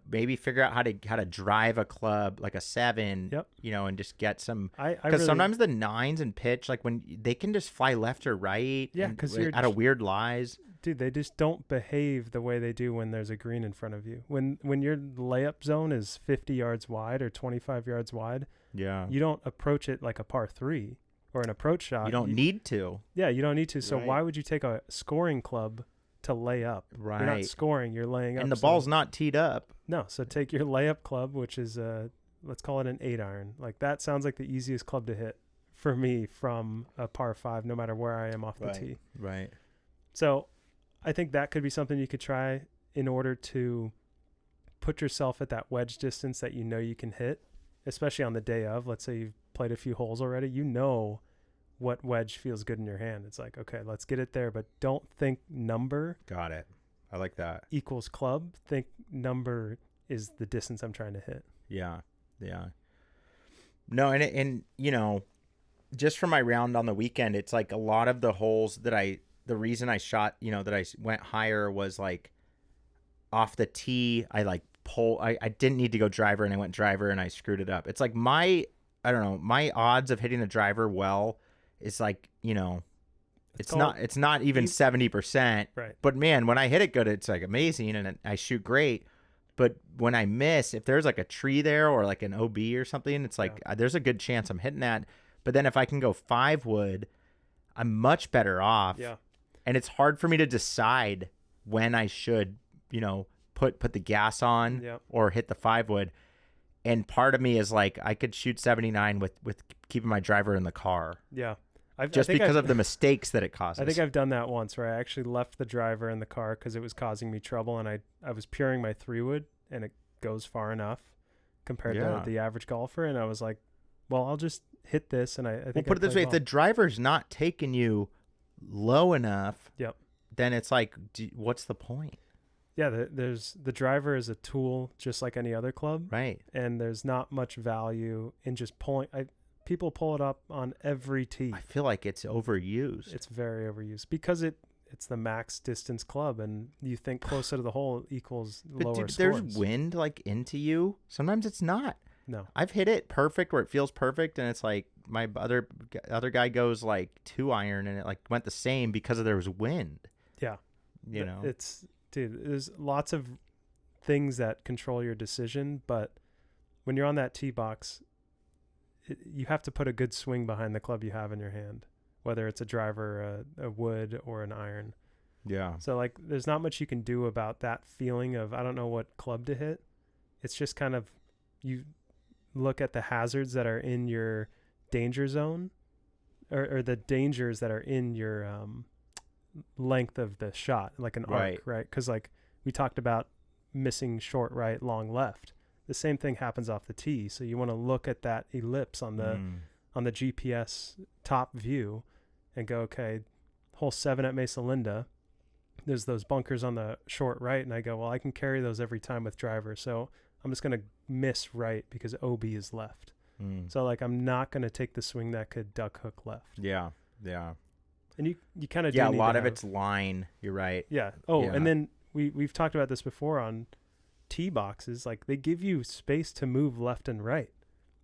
Maybe figure out how to drive a club like a 7. And just get some. Because sometimes the 9s and pitch, like when they can just fly left or right. Yeah, because you're out of weird lies. Dude, they just don't behave the way they do when there's a green in front of you. When your layup zone is 50 yards wide or 25 yards wide, you don't approach it like a par 3 or an approach shot. You don't need to. Yeah, you don't need to. So why would you take a scoring club to lay up? Right. You're not scoring, you're laying up. And the ball's not teed up. No, so take your layup club, which is let's call it an 8-iron. Like that sounds like the easiest club to hit for me from a par 5, no matter where I am off the tee. Right. So I think that could be something you could try in order to put yourself at that wedge distance that you know you can hit, especially on the day of. Let's say you've played a few holes already. You know what wedge feels good in your hand. It's like, okay, let's get it there, but don't think number. Got it. I like that. Equals club. Think number is the distance I'm trying to hit. Yeah. No, and just from my round on the weekend, it's like a lot of the holes that the reason I shot, that I went higher was like off the tee. I like I didn't need to go driver and I went driver and I screwed it up. It's like my odds of hitting the driver well is like, it's not even 70%. Right. But man, when I hit it good, it's like amazing and I shoot great. But when I miss, if there's like a tree there or like an OB or something, it's like there's a good chance I'm hitting that. But then if I can go 5 wood, I'm much better off. Yeah. And it's hard for me to decide when I should, put the gas on or hit the 5 wood. And part of me is like, I could shoot 79 with keeping my driver in the car. Yeah. Because of the mistakes that it causes. I think I've done that once where I actually left the driver in the car because it was causing me trouble, and I was puring my 3-wood, and it goes far enough compared to the average golfer, and I was like, well, I'll just hit this, and I think well, put it this way, if the driver's not taking you low enough, then it's like, what's the point? Yeah, the driver is a tool just like any other club, right? And there's not much value in just pulling. People pull it up on every tee. I feel like it's overused. It's very overused because it's the max distance club, and you think closer to the hole equals lower scores. There's wind like into you. Sometimes it's not. No, I've hit it perfect where it feels perfect, and it's like my other guy goes like 2-iron, and it like went the same because there was wind. Yeah, it's there's lots of things that control your decision, but when you're on that tee box, you have to put a good swing behind the club you have in your hand, whether it's a driver, a wood, or an iron. Yeah. So like, there's not much you can do about that feeling of, I don't know what club to hit. It's just kind of, you look at the hazards that are in your danger zone, or the dangers that are in your length of the shot, like an arc, right? Because like we talked about missing short right, long left. The same thing happens off the tee. So you want to look at that ellipse on the GPS top view and go, okay, hole 7 at Mesa Linda, there's those bunkers on the short right, and I go, well, I can carry those every time with driver, so I'm just going to miss right because OB is left. So like, I'm not going to take the swing that could duck hook left. Yeah. And you kind of a lot of it's line. You're right. Yeah. And then we've talked about this before on tee boxes. Like, they give you space to move left and right.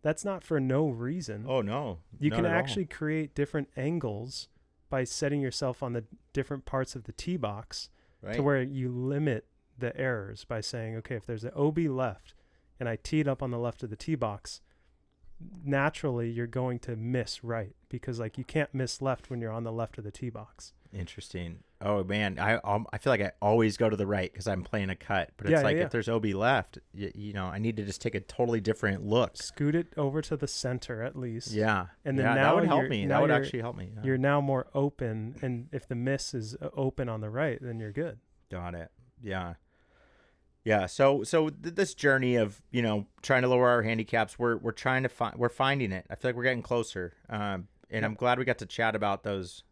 That's not for no reason. Oh no, you can actually create different angles by setting yourself on the different parts of the tee box to where you limit the errors by saying, okay, if there's an OB left and I teed up on the left of the tee box, naturally you're going to miss right, because like, you can't miss left when you're on the left of the tee box. Interesting. Oh man, I feel like I always go to the right because I'm playing a cut, but it's if there's OB left, I need to just take a totally different look. Scoot it over to the center at least. Yeah, and then now that would help me. That would actually help me. Yeah. You're now more open, and if the miss is open on the right, then you're good. Got it. Yeah. So this journey of trying to lower our handicaps, we're trying to we're finding it. I feel like we're getting closer. And I'm glad we got to chat about those.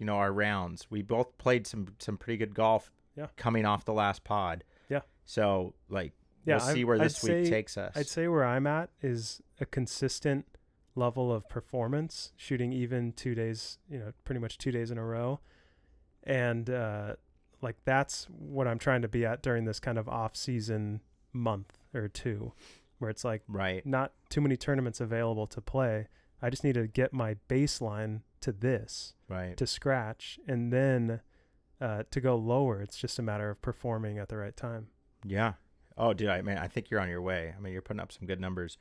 Our rounds. We both played some pretty good golf coming off the last pod. Yeah. So we'll see where this week takes us. I'd say where I'm at is a consistent level of performance, shooting even 2 days, pretty much 2 days in a row. And that's what I'm trying to be at during this kind of off season month or two, where it's like not too many tournaments available to play. I just need to get my baseline to this, to scratch, and then to go lower. It's just a matter of performing at the right time. Yeah. Oh, dude, I think you're on your way. I mean, you're putting up some good numbers.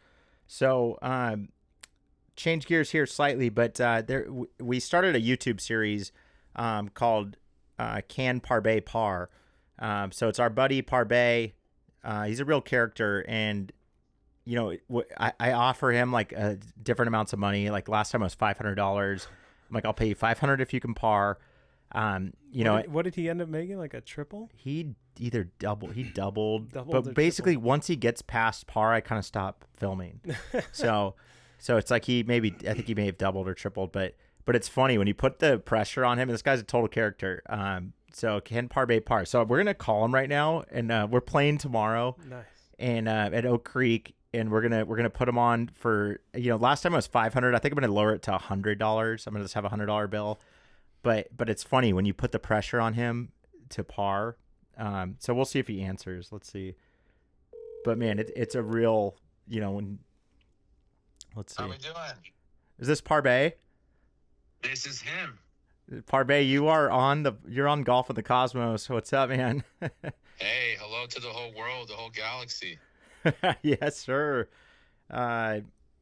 So, change gears here slightly, but we started a YouTube series called Can Parbeh Par. So it's our buddy Parbeh. He's a real character, and I offer him like different amounts of money. Like last time it was $500. I'm like, I'll pay you $500 if you can par. What did he end up making? Like a triple? He doubled. But basically, once he gets past par, I kind of stop filming. so it's like I think he may have doubled or tripled. But it's funny when you put the pressure on him. And this guy's a total character. So Can Parbeh Par. So we're gonna call him right now, and we're playing tomorrow. Nice. And at Oak Creek. And we're gonna put him on for last time it was $500. I think I'm gonna lower it to $100. I'm gonna just have a $100 bill. But it's funny when you put the pressure on him to par. So we'll see if he answers. Let's see. But man, it's a real let's see. How we doing? Is this Parbeh? This is him. Parbeh, you're on Golf with the Cosmos. What's up, man? Hey, hello to the whole world, the whole galaxy. Yes, sir.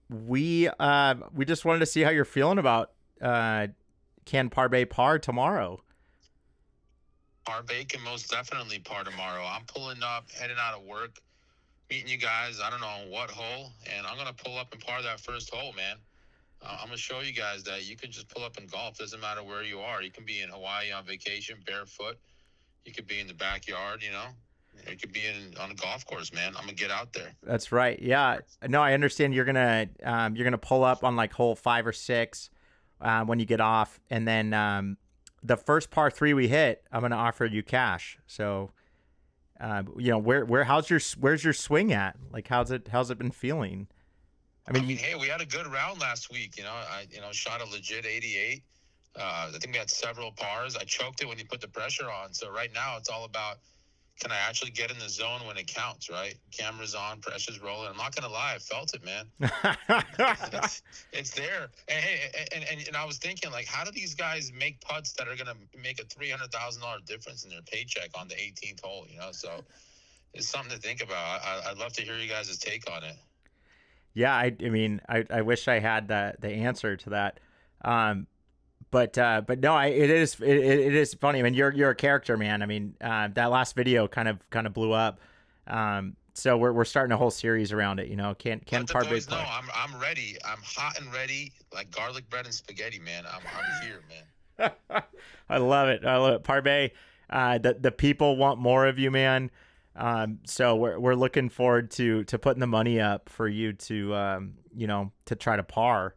we just wanted to see how you're feeling about can Parbeh Par tomorrow. Parbeh can most definitely par tomorrow. I'm pulling up, heading out of work, meeting you guys. I don't know on what hole, and I'm gonna pull up and par that first hole, man. I'm gonna show you guys that you can just pull up and golf. Doesn't matter where you are. You can be in Hawaii on vacation, barefoot. You could be in the backyard, you know. You could be on a golf course, man. I'm gonna get out there. That's right. Yeah. No, I understand you're gonna pull up on like hole 5 or 6 when you get off, and then the first par 3 we hit, I'm gonna offer you cash. So, where's your swing at? Like, how's it been feeling? I mean, hey, we had a good round last week. I shot a legit 88. I think we had several pars. I choked it when you put the pressure on. So right now it's all about, can I actually get in the zone when it counts, right? Camera's on, pressure's rolling. I'm not going to lie. I felt it, man. It's there. And, hey, and I was thinking, like, how do these guys make putts that are going to make a $300,000 difference in their paycheck on the 18th hole, So it's something to think about. I'd love to hear you guys' take on it. Yeah, I mean, I wish I had the answer to that. But no, it is funny. I mean, you're a character, man. I mean, that last video kind of blew up. So we're starting a whole series around it. Can Parbeh Par? No, I'm ready. I'm hot and ready, like garlic bread and spaghetti, man. I'm here, man. I love it. Parbeh, the people want more of you, man. So we're looking forward to putting the money up for you to to try to par.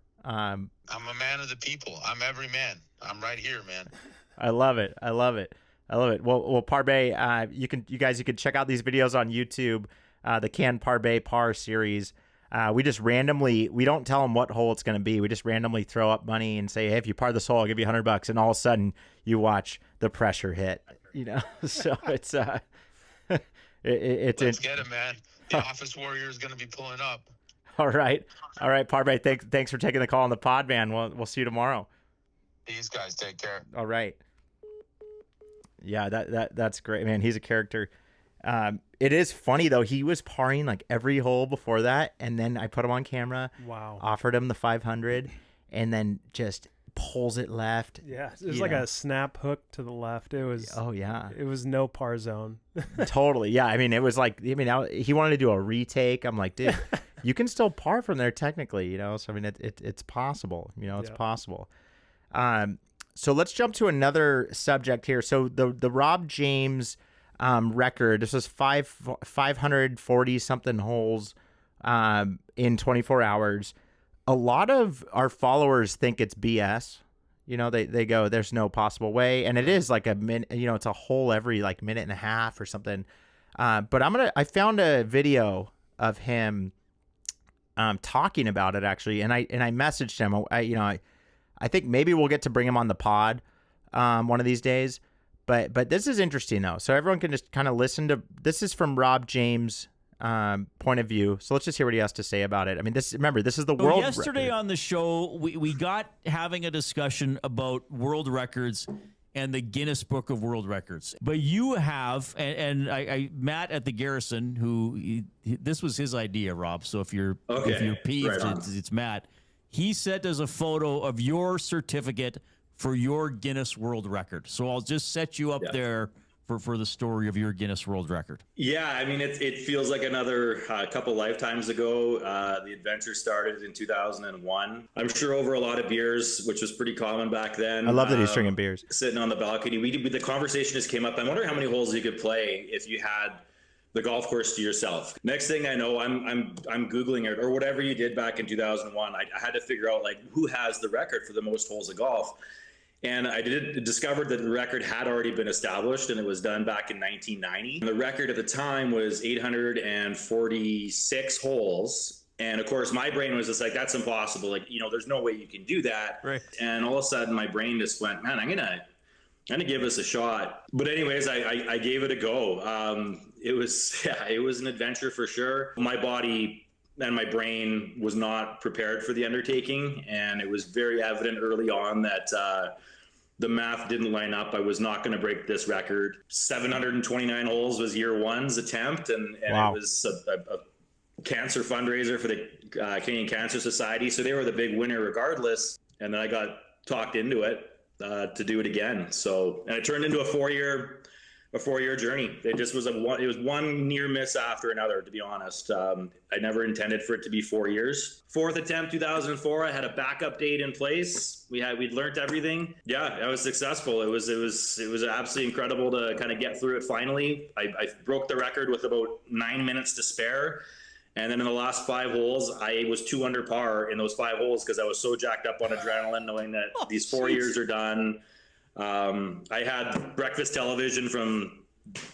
I'm a man of the people. I'm every man. I'm right here, man. I love it. Well, Parbeh, you can check out these videos on YouTube, the Can Parbeh Par series. We don't tell them what hole it's going to be. We just randomly throw up money and say, hey, if you par this hole, I'll give you $100. And all of a sudden you watch the pressure hit, so it's, Let's get it, man. The office warrior is going to be pulling up. All right, Parbeh. Thanks for taking the call on the pod, man. We'll see you tomorrow. These guys, take care. All right. Yeah, that's great, man. He's a character. It is funny though. He was parring like every hole before that, and then I put him on camera. Wow. Offered him the 500, and then just pulls it left. Yeah, it was like a snap hook to the left. It was. Oh yeah. It was no par zone. Totally. Yeah. I mean, it was like. He wanted to do a retake. I'm like, dude, you can still par from there technically. So I mean, it's possible. It's possible. So let's jump to another subject here. So the Robb James record. This was 540 something holes in 24 hours. A lot of our followers think it's BS. They go, there's no possible way. And it is like a minute, it's a hole every like minute and a half or something. But I found a video of him talking about it actually. And I messaged him. I think maybe we'll get to bring him on the pod one of these days. But this is interesting though. So everyone can just kind of listen to, this is from Robb James' point of view. So let's just hear what he has to say about it. I mean, this is the world yesterday record. On the show, we got having a discussion about world records and the Guinness Book of World Records. But you have, and I Matt at the Garrison, this was his idea, Rob. So if you're peeved, right, it's Matt. He sent us a photo of your certificate for your Guinness World Record. So I'll just set you up there for the story of your Guinness World Record. Yeah, I mean, it feels like another couple lifetimes ago. The adventure started in 2001. I'm sure over a lot of beers, which was pretty common back then. I love that he's drinking beers. Sitting on the balcony. The conversation just came up. I wonder how many holes you could play if you had the golf course to yourself. Next thing I know, I'm Googling it, or whatever you did back in 2001. I had to figure out like who has the record for the most holes of golf. And I discovered that the record had already been established, and it was done back in 1990. And the record at the time was 846 holes. And of course, my brain was just like, that's impossible. Like, there's no way you can do that. Right. And all of a sudden, my brain just went, man, I'm gonna give this a shot. But anyways, I gave it a go. It was an adventure for sure. My body and my brain was not prepared for the undertaking, and it was very evident early on that the math didn't line up. I was not going to break this record. 729 holes was year one's attempt, and wow. It was cancer fundraiser for the Canadian Cancer Society. So they were the big winner regardless. And then I got talked into it to do it again. So, and it turned into a four-year journey. It just was it was one near miss after another, to be honest. I never intended for it to be 4 years. Fourth attempt, 2004, I had a backup date in place. We'd learned everything. Yeah, I was successful. It was absolutely incredible to kind of get through it finally. I broke the record with about 9 minutes to spare. And then in the last 5 holes, I was 2 under par in those 5 holes because I was so jacked up on adrenaline, knowing that these 4 years are done. I had breakfast television from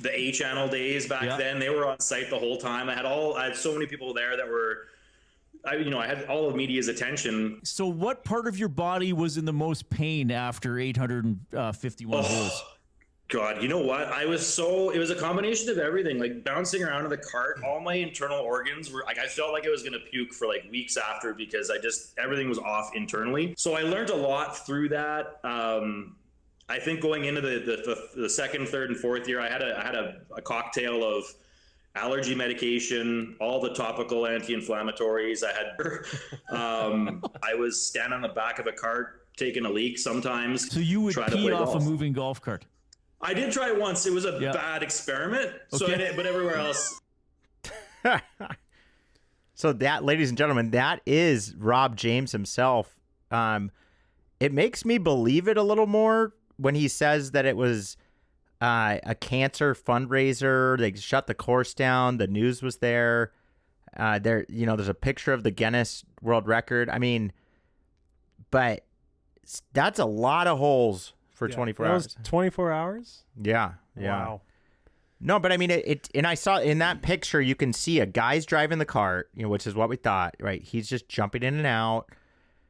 the A channel days back then. They were on site the whole time. I had so many people there that were, I had all of media's attention. So what part of your body was in the most pain after 851 holes? God, you know what? It was a combination of everything, like bouncing around in the cart. All my internal organs were like, I felt like I was going to puke for like weeks after because everything was off internally. So I learned a lot through that. I think going into the second, third, and fourth year, I had a cocktail of allergy medication, all the topical anti-inflammatories. I was standing on the back of a cart taking a leak sometimes. So you would pee off a moving golf cart? I did try it once. It was a bad experiment. Okay. But everywhere else. So that, ladies and gentlemen, that is Robb James himself. It makes me believe it a little more when he says that it was a cancer fundraiser. They shut the course down. The news was there. There's a picture of the Guinness World Record. I mean, but that's a lot of holes for 24 hours. That was 24 hours? Yeah. Wow. No, but I mean, and I saw in that picture, you can see a guy's driving the cart, which is what we thought, right? He's just jumping in and out.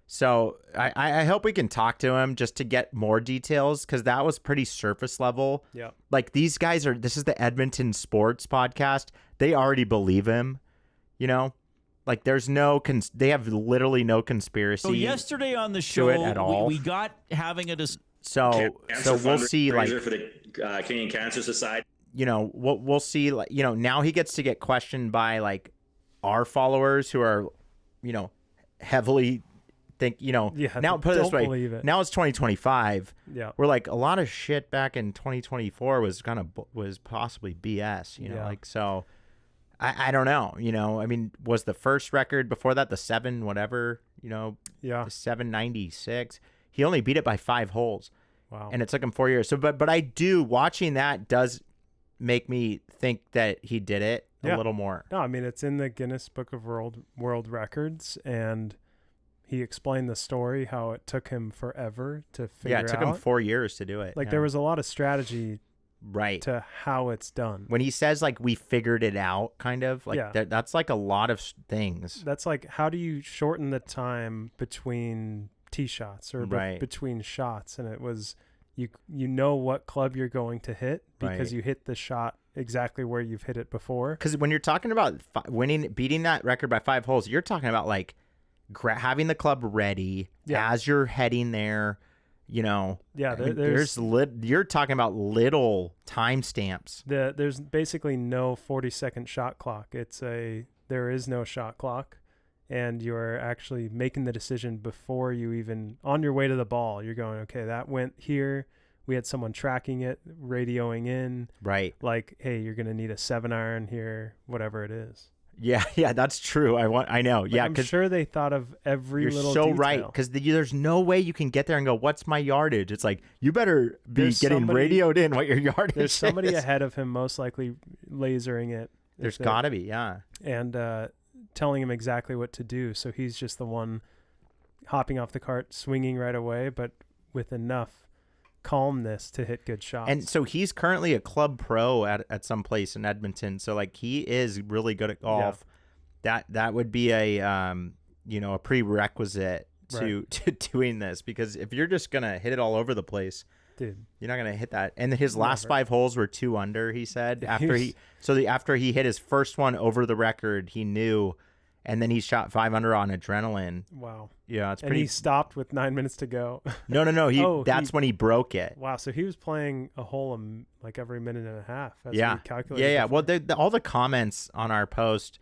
So I hope we can talk to him just to get more details, because that was pretty surface level. Yeah. Like these guys this is the Edmonton Sports Podcast. They already believe him, Like there's they have literally no conspiracy. So yesterday on the show, at all. we got having a So we'll see, like, for the Canadian Cancer Society. We'll see, like, now he gets to get questioned by like our followers who are, heavily now put it this way, now it's 2025. Yeah. We're like, a lot of shit back in 2024 was possibly BS, so I don't know, I mean, was the first record before that the 7 796? He only beat it by 5 holes. Wow. And it took him 4 years. So, but watching that does make me think that he did it a little more. No, I mean, it's in the Guinness Book of World Records, and he explained the story, how it took him forever to figure out. Yeah, it took him 4 years to do it. Like there was a lot of strategy right to how it's done. When he says like we figured it out, kind of like that's like a lot of things. That's like, how do you shorten the time between tee shots or between shots? And it was you know what club you're going to hit because you hit the shot exactly where you've hit it before. Because when you're talking about beating that record by 5 holes, you're talking about like having the club ready as you're heading there. You're talking about little timestamps. There's basically no 40-second shot clock. There is no shot clock, and you're actually making the decision before you even on your way to the ball. You're going, okay, that went here. We had someone tracking it, radioing in, right? Like, hey, you're gonna need a 7-iron here, whatever it is. Yeah, that's true. I know. Like, yeah, I'm sure they thought of every little detail. You're so right, because there's no way you can get there and go, what's my yardage? It's like, you better be getting radioed in what your yardage is. There's somebody ahead of him, most likely lasering it. There's got to be, yeah. And telling him exactly what to do. So he's just the one hopping off the cart, swinging right away, but with enough calmness to hit good shots. And so he's currently a club pro at some place in Edmonton. So like he is really good at golf. Yeah. That would be a prerequisite to doing this, because if you're just gonna hit it all over the place, dude, you're not gonna hit that. And his last 5 holes were 2 under. He said after he hit his first one over the record, he knew. And then he shot 5 under on adrenaline. Wow. Yeah, it's and pretty. He stopped with 9 minutes to go. No. That's when he broke it. Wow. So he was playing a hole like every minute and a half. As we calculated. Yeah. Well, all the comments on our post,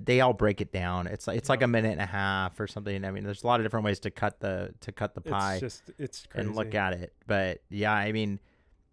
they all break it down. It's like a minute and a half or something. I mean, there's a lot of different ways to cut the pie. It's crazy. And look at it. But yeah, I mean,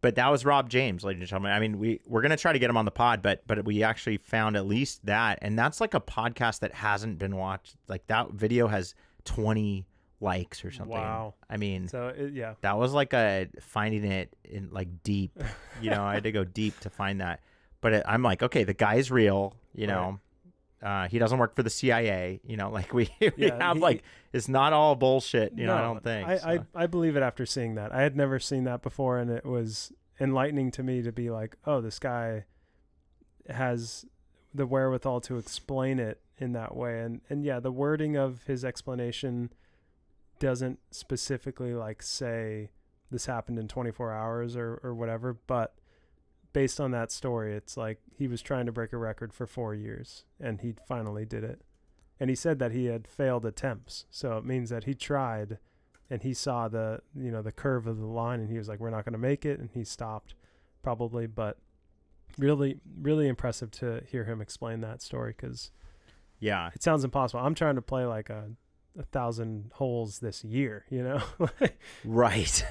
but that was Robb James, ladies and gentlemen. I mean, we're gonna try to get him on the pod, but we actually found at least that, and that's like a podcast that hasn't been watched. Like that video has 20 likes or something. Wow. I mean, So yeah, that was like a finding it in like deep. I had to go deep to find that. But I'm like, okay, the guy's real. He doesn't work for the CIA. Like we have like, it's not all bullshit. I don't think. I believe it after seeing that. I had never seen that before, and it was enlightening to me to be like, oh, this guy has the wherewithal to explain it in that way. And yeah, the wording of his explanation doesn't specifically like say this happened in 24 hours or whatever, but based on that story, it's like he was trying to break a record for 4 years and he finally did it. And he said that he had failed attempts. So it means that he tried and he saw the curve of the line and he was like, we're not going to make it. And he stopped probably, but really, really impressive to hear him explain that story. 'Cause yeah, it sounds impossible. I'm trying to play like 1,000 holes this year, Right.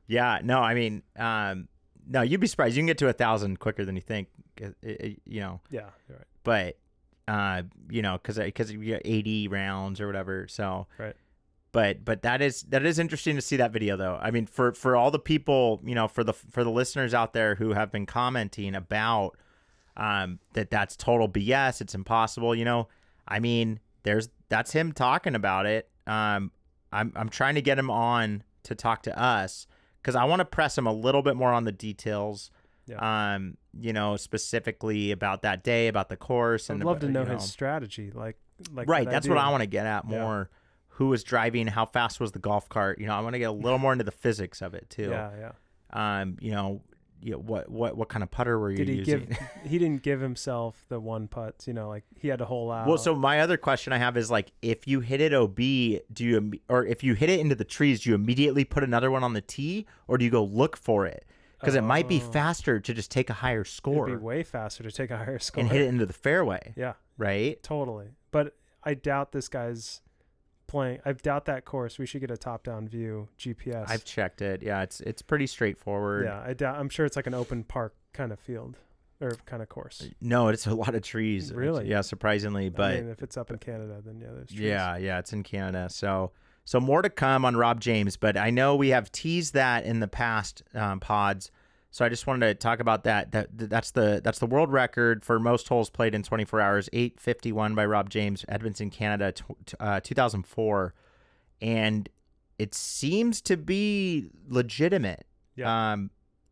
Yeah. No, I mean, no, you'd be surprised. You can get to 1,000 quicker than you think. Yeah, you're right. But because you get 80 rounds or whatever. So right. But that is interesting to see that video though. I mean, for all the people, for the listeners out there who have been commenting about that's total BS. It's impossible. I mean, that's him talking about it. I'm trying to get him on to talk to us because I want to press him a little bit more on the details. Yeah. Specifically about that day, about the course. I'd love to know his strategy. Like right. That's what I want to get at more. Yeah. Who was driving? How fast was the golf cart? I want to get a little more into the physics of it too. Yeah. What kind of putter were you using? He didn't give himself the one putt. Like he had a hole out. Well, so my other question I have is like, if you hit it OB, or if you hit it into the trees, do you immediately put another one on the tee, or do you go look for it? Because it might be faster to just take a higher score. It'd be way faster to take a higher score and hit it into the fairway. Yeah. Right. Totally. But I doubt this guy's playing. I doubt that course. We should get a top-down view GPS. I've checked it. Yeah, it's pretty straightforward. Yeah, I'm sure it's like an open park kind of field or kind of course. No, it's a lot of trees. Really? Yeah, surprisingly. But I mean, if it's up in Canada, then yeah, there's trees. Yeah, it's in Canada. So more to come on Robb James, but I know we have teased that in the past pods. So I just wanted to talk about that. That's the world record for most holes played in 24 hours, 851 by Robb James, Edmonton, Canada, 2004, and it seems to be legitimate. Yeah.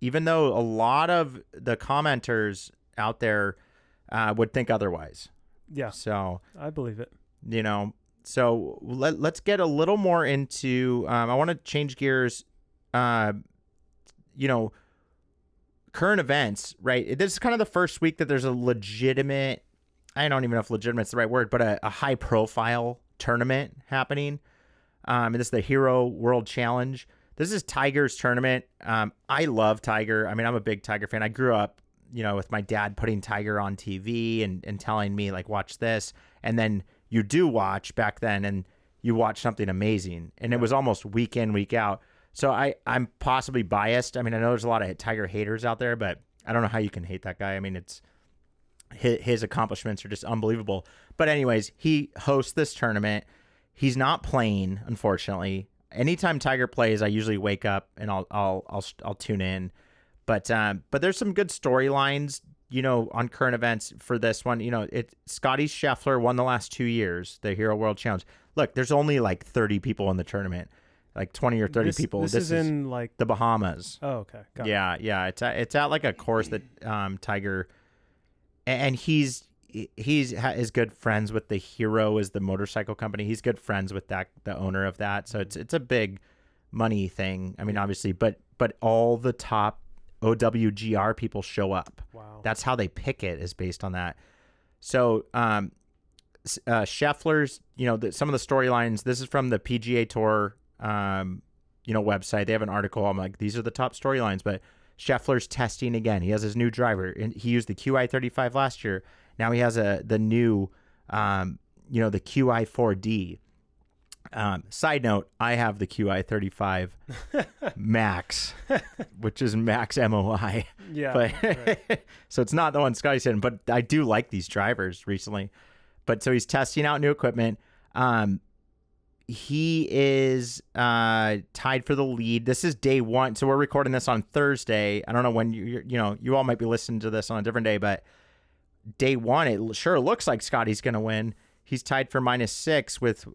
Even though a lot of the commenters out there would think otherwise. Yeah. So I believe it. So let's get a little more into. I want to change gears. Current events, right? This is kind of the first week that there's a legitimate, I don't even know if legitimate's the right word, but a high profile tournament happening. And this is the Hero World Challenge. This is Tiger's tournament. I love Tiger. I mean, I'm a big Tiger fan. I grew up, with my dad putting Tiger on TV and telling me like, watch this. And then you do watch back then and you watch something amazing. And it was almost week in, week out. So I'm possibly biased. I mean, I know there's a lot of Tiger haters out there, but I don't know how you can hate that guy. I mean, it's his accomplishments are just unbelievable. But anyways, he hosts this tournament. He's not playing, unfortunately. Anytime Tiger plays, I usually wake up and I'll tune in. But there's some good storylines, on current events for this one. Scotty Scheffler won the last 2 years, the Hero World Challenge. Look, there's only like 30 people in the tournament. Like 20 or 30 people. This is in like the Bahamas. Oh, okay. Got it. Yeah. It's at like a course that Tiger, and he's good friends with the Hero, is the motorcycle company. He's good friends with the owner of that. So it's a big money thing. I mean, obviously, but all the top OWGR people show up. Wow. That's how they pick it, is based on that. So Scheffler's, some of the storylines. This is from the PGA Tour. Website. They have an article. I'm like, these are the top storylines. But Scheffler's testing again. He has his new driver, and he used the QI35 last year. Now he has the new, the QI4D. Side note, I have the QI35 Max, which is Max MOI. Yeah. But right. so it's not the one Scotty's in, but I do like these drivers recently. But so he's testing out new equipment. He is tied for the lead. This is day one. So we're recording this on Thursday. I don't know when you all might be listening to this on a different day, but day one, it sure looks like Scotty's going to win. He's tied for -6 with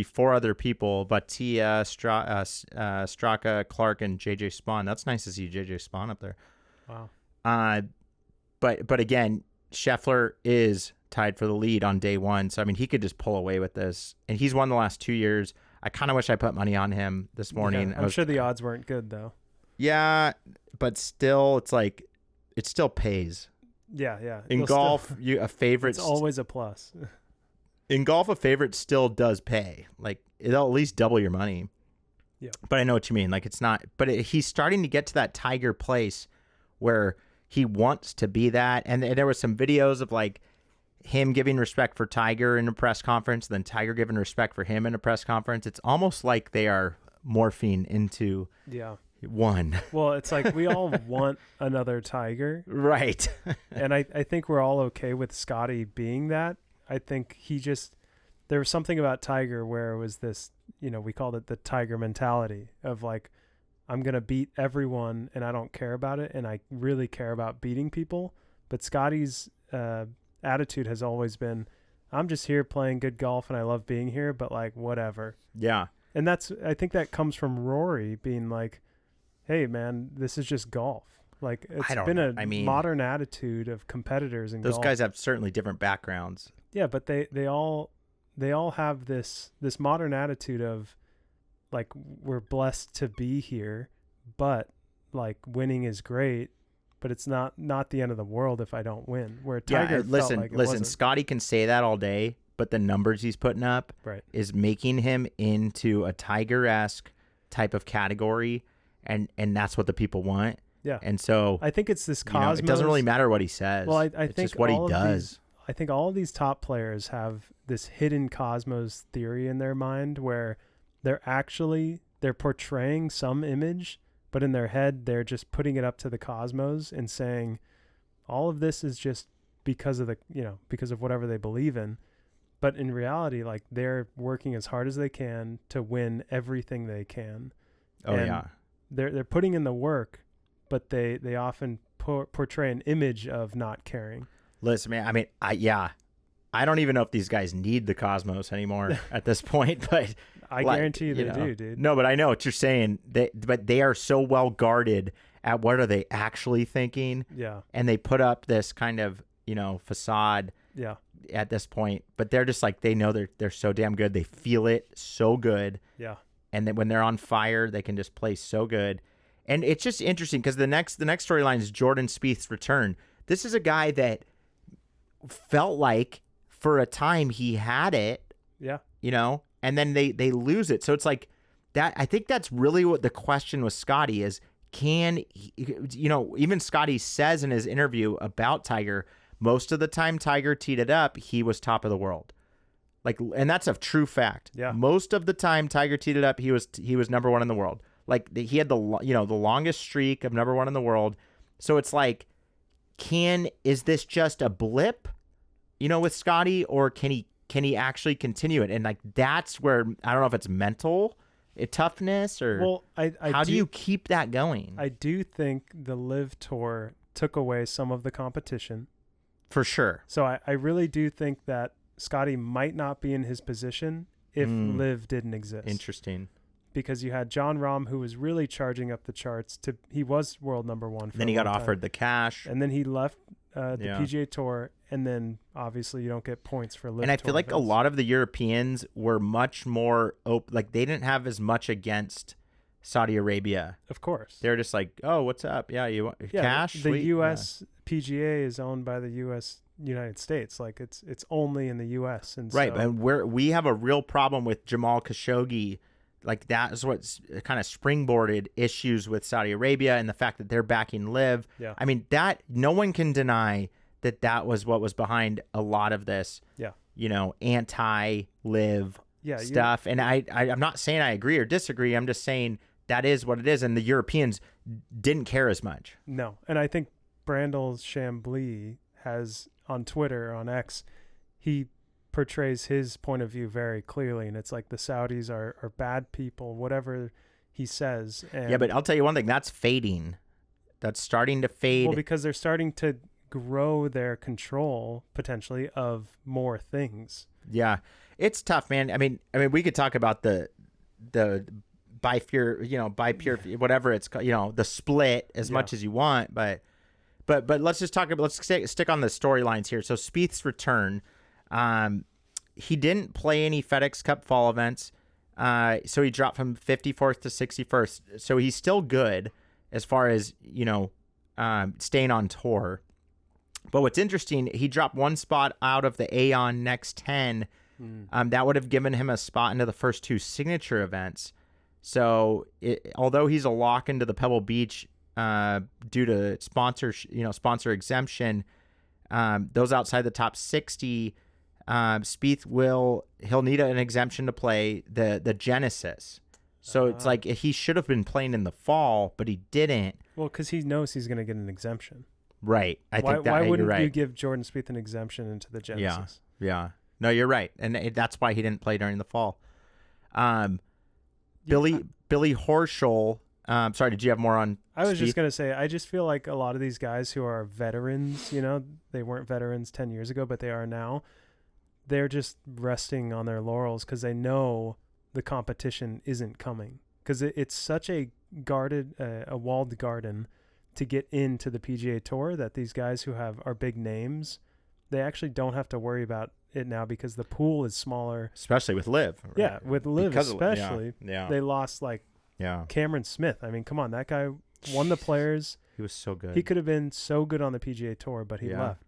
4 other people: Batia, Straka, Clark, and JJ Spawn. That's nice to see JJ Spawn up there. Wow. But again, Scheffler is tied for the lead on day one, so I mean he could just pull away with this, and he's won the last 2 years. I kind of wish I put money on him this morning. Yeah, I'm sure the odds weren't good though. Yeah, but still, it's like it still pays. Yeah. In golf, a favorite. It's always a plus. In golf, a favorite still does pay. Like it'll at least double your money. Yeah. But I know what you mean. Like it's not. But he's starting to get to that Tiger place where he wants to be that. And there was some videos of like him giving respect for Tiger in a press conference, then Tiger giving respect for him in a press conference. It's almost like they are morphing into one. Well, it's like we all want another Tiger. Right. And I think we're all okay with Scotty being that. I think there was something about Tiger where it was this, we called it the Tiger mentality of like, I'm going to beat everyone and I don't care about it. And I really care about beating people. But Scotty's attitude has always been, I'm just here playing good golf and I love being here, but like whatever. Yeah. And I think that comes from Rory being like, hey man, this is just golf. Like it's been a modern attitude of competitors in golf. Those guys have certainly different backgrounds. Yeah, but they all have this modern attitude of like we're blessed to be here, but like winning is great, but it's not the end of the world if I don't win. Where Tiger felt like it wasn't. Scotty can say that all day, but the numbers he's putting up is making him into a Tiger-esque type of category. And that's what the people want. Yeah. And so I think it's this cosmos. It doesn't really matter what he says. Well, I it's think just what he does. I think all of these top players have this hidden cosmos theory in their mind where they're portraying some image, but in their head, they're just putting it up to the cosmos and saying all of this is just because of because of whatever they believe in. But in reality, like they're working as hard as they can to win everything they can. They're putting in the work, but they often portray an image of not caring. Listen, man, I mean, I don't even know if these guys need the cosmos anymore at this point, but I guarantee you they do, dude. No, but I know what you're saying. But they are so well guarded at what are they actually thinking. Yeah. And they put up this kind of, facade. Yeah. At this point, but they're just like, they know they're so damn good. They feel it so good. Yeah. And then when they're on fire, they can just play so good. And it's just interesting because the next storyline is Jordan Spieth's return. This is a guy that felt like for a time he had it. Yeah. And then they lose it. So it's like that. I think that's really what the question with Scotty is. Can he, even Scotty says in his interview about Tiger, most of the time Tiger teed it up, he was top of the world. Like, and that's a true fact. Yeah. Most of the time Tiger teed it up, he was number one in the world. Like he had the longest streak of number one in the world. So it's like, is this just a blip, with Scotty, or can he actually continue it? And like, that's where, I don't know if it's mental toughness or how do you keep that going? I do think the Live Tour took away some of the competition. For sure. So I really do think that Scotty might not be in his position if Live didn't exist. Interesting. Because you had John Rahm, who was really charging up the charts. He was world number one. Then he got offered the cash. And then he left the PGA Tour. And then obviously you don't get points for Live And I Tour feel like events. a lot of the Europeans were much more open. Like they didn't have as much against Saudi Arabia. Of course. They're just like, oh, what's up? Yeah, you want cash? The Sweet. U.S. PGA is owned by the United States. Like it's only in the U.S. And right, so, and we have a real problem with Jamal Khashoggi. Like that is what's kind of springboarded issues with Saudi Arabia and the fact that they're backing Live. Yeah. I mean, that no one can deny that was what was behind a lot of this, Yeah. anti-live Yeah. stuff. And I'm not saying I agree or disagree. I'm just saying that is what it is. And the Europeans didn't care as much. No. And I think Brandel Chambly has on Twitter, on X, he portrays his point of view very clearly. And it's like the Saudis are bad people, whatever he says. And Yeah, but I'll tell you one thing. That's fading. That's starting to fade. well, because they're starting to grow their control potentially of more things. Yeah, it's tough, man. I mean, we could talk about the bipure, whatever it's called, the split as much as you want, but let's just talk about, let's stick on the storylines here. So Spieth's return, he didn't play any FedEx Cup fall events, so he dropped from 54th to 61st. So he's still good as far as staying on tour. But what's interesting, he dropped one spot out of the Aon Next 10. That would have given him a spot into the first 2 signature events. So although he's a lock into the Pebble Beach due to sponsor exemption, those outside the top 60, Spieth he'll need an exemption to play the Genesis. So it's like he should have been playing in the fall, but he didn't. Well, because he knows he's going to get an exemption. Right. Why wouldn't right. you give Jordan Spieth an exemption into the Genesis? Yeah. No, you're right. And that's why he didn't play during the fall. Billy Horschel. Sorry, did you have more on I was Spieth? just going to say, I just feel like a lot of these guys who are veterans, they weren't veterans 10 years ago, but they are now. They're just resting on their laurels because they know the competition isn't coming. Because it's such a walled garden to get into the PGA Tour that these guys who are big names, they actually don't have to worry about it now because the pool is smaller. Especially with Liv. Right? Yeah, with Liv especially. Yeah. They lost Cameron Smith. I mean, come on, that guy won the Players. He was so good. He could have been so good on the PGA Tour, but he left.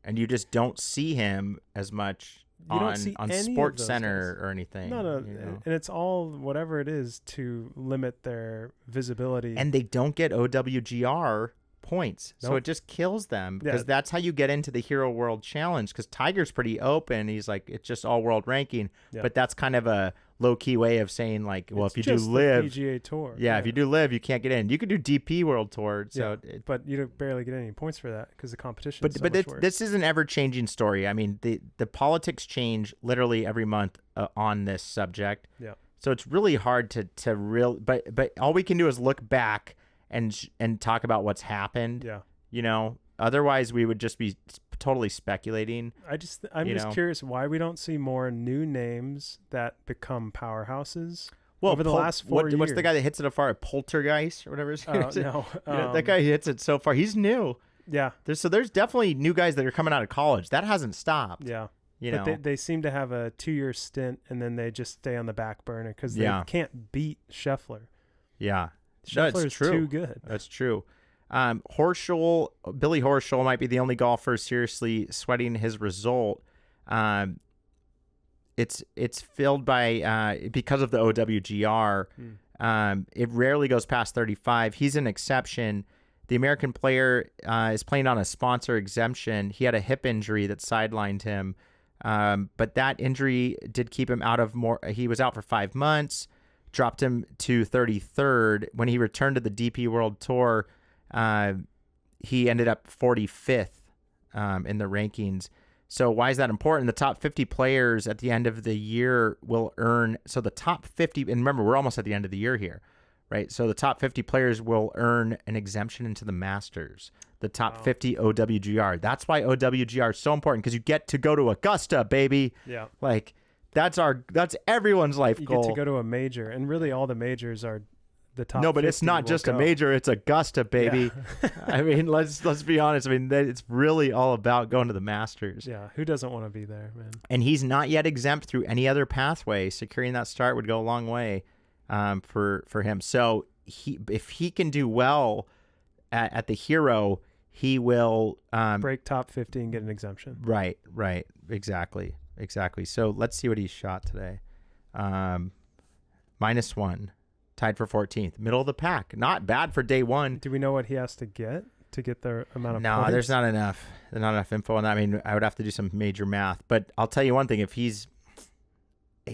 And you just don't see him as much on Sports Center or anything. No. And it's all whatever it is to limit their visibility. And they don't get OWGR points. Nope. So it just kills them because that's how you get into the Hero World Challenge, because Tiger's pretty open. He's like, it's just all world ranking. Yeah. But that's kind of a low-key way of saying, like, well, it's if you do just the Live PGA Tour. if you do Live, you can't get in. You could do DP World Tour. So but you don't barely get any points for that because the competition is so but much worse. this is an ever-changing story. I mean, the politics change literally every month on this subject. Yeah. So it's really hard to but all we can do is look back and talk about what's happened. Yeah. Otherwise we would just be totally speculating. I'm just curious why we don't see more new names that become powerhouses. Well, over the last 4 years. What's the guy that hits it so far? Poltergeist or whatever his name is? No. That guy hits it so far. He's new. Yeah. There's definitely new guys that are coming out of college. That hasn't stopped. Yeah. But they seem to have a 2-year stint and then they just stay on the back burner because they can't beat Scheffler. Yeah. Scheffler's too good. That's true. Billy Horschel might be the only golfer seriously sweating his result. It's filled by because of the OWGR. It rarely goes past 35. He's an exception. The American player is playing on a sponsor exemption. He had a hip injury that sidelined him, but that injury did keep him out of more. He was out for 5 months, dropped him to 33rd. When he returned to the DP World Tour, he ended up 45th in the rankings. So why is that important? The top 50 players at the end of the year will earn. So the top 50, and remember, we're almost at the end of the year here, right? So the top 50 players will earn an exemption into the Masters. The top 50 OWGR. That's why OWGR is so important, because you get to go to Augusta, baby. Yeah. Like that's everyone's life goal. You get to go to a major, and really all the majors are the top. No, but it's not just a major; it's Augusta, baby. Yeah. I mean, let's be honest. I mean, it's really all about going to the Masters. Yeah, who doesn't want to be there, man? And he's not yet exempt through any other pathway. Securing that start would go a long way for him. So if he can do well at the Hero, he will break top 50 and get an exemption. Right, exactly. So let's see what he shot today. -1. Tied for 14th, middle of the pack. Not bad for day one. Do we know what he has to get to get the amount of No, points? there's not enough. There's not enough info on that. I mean, I would have to do some major math. But I'll tell you one thing: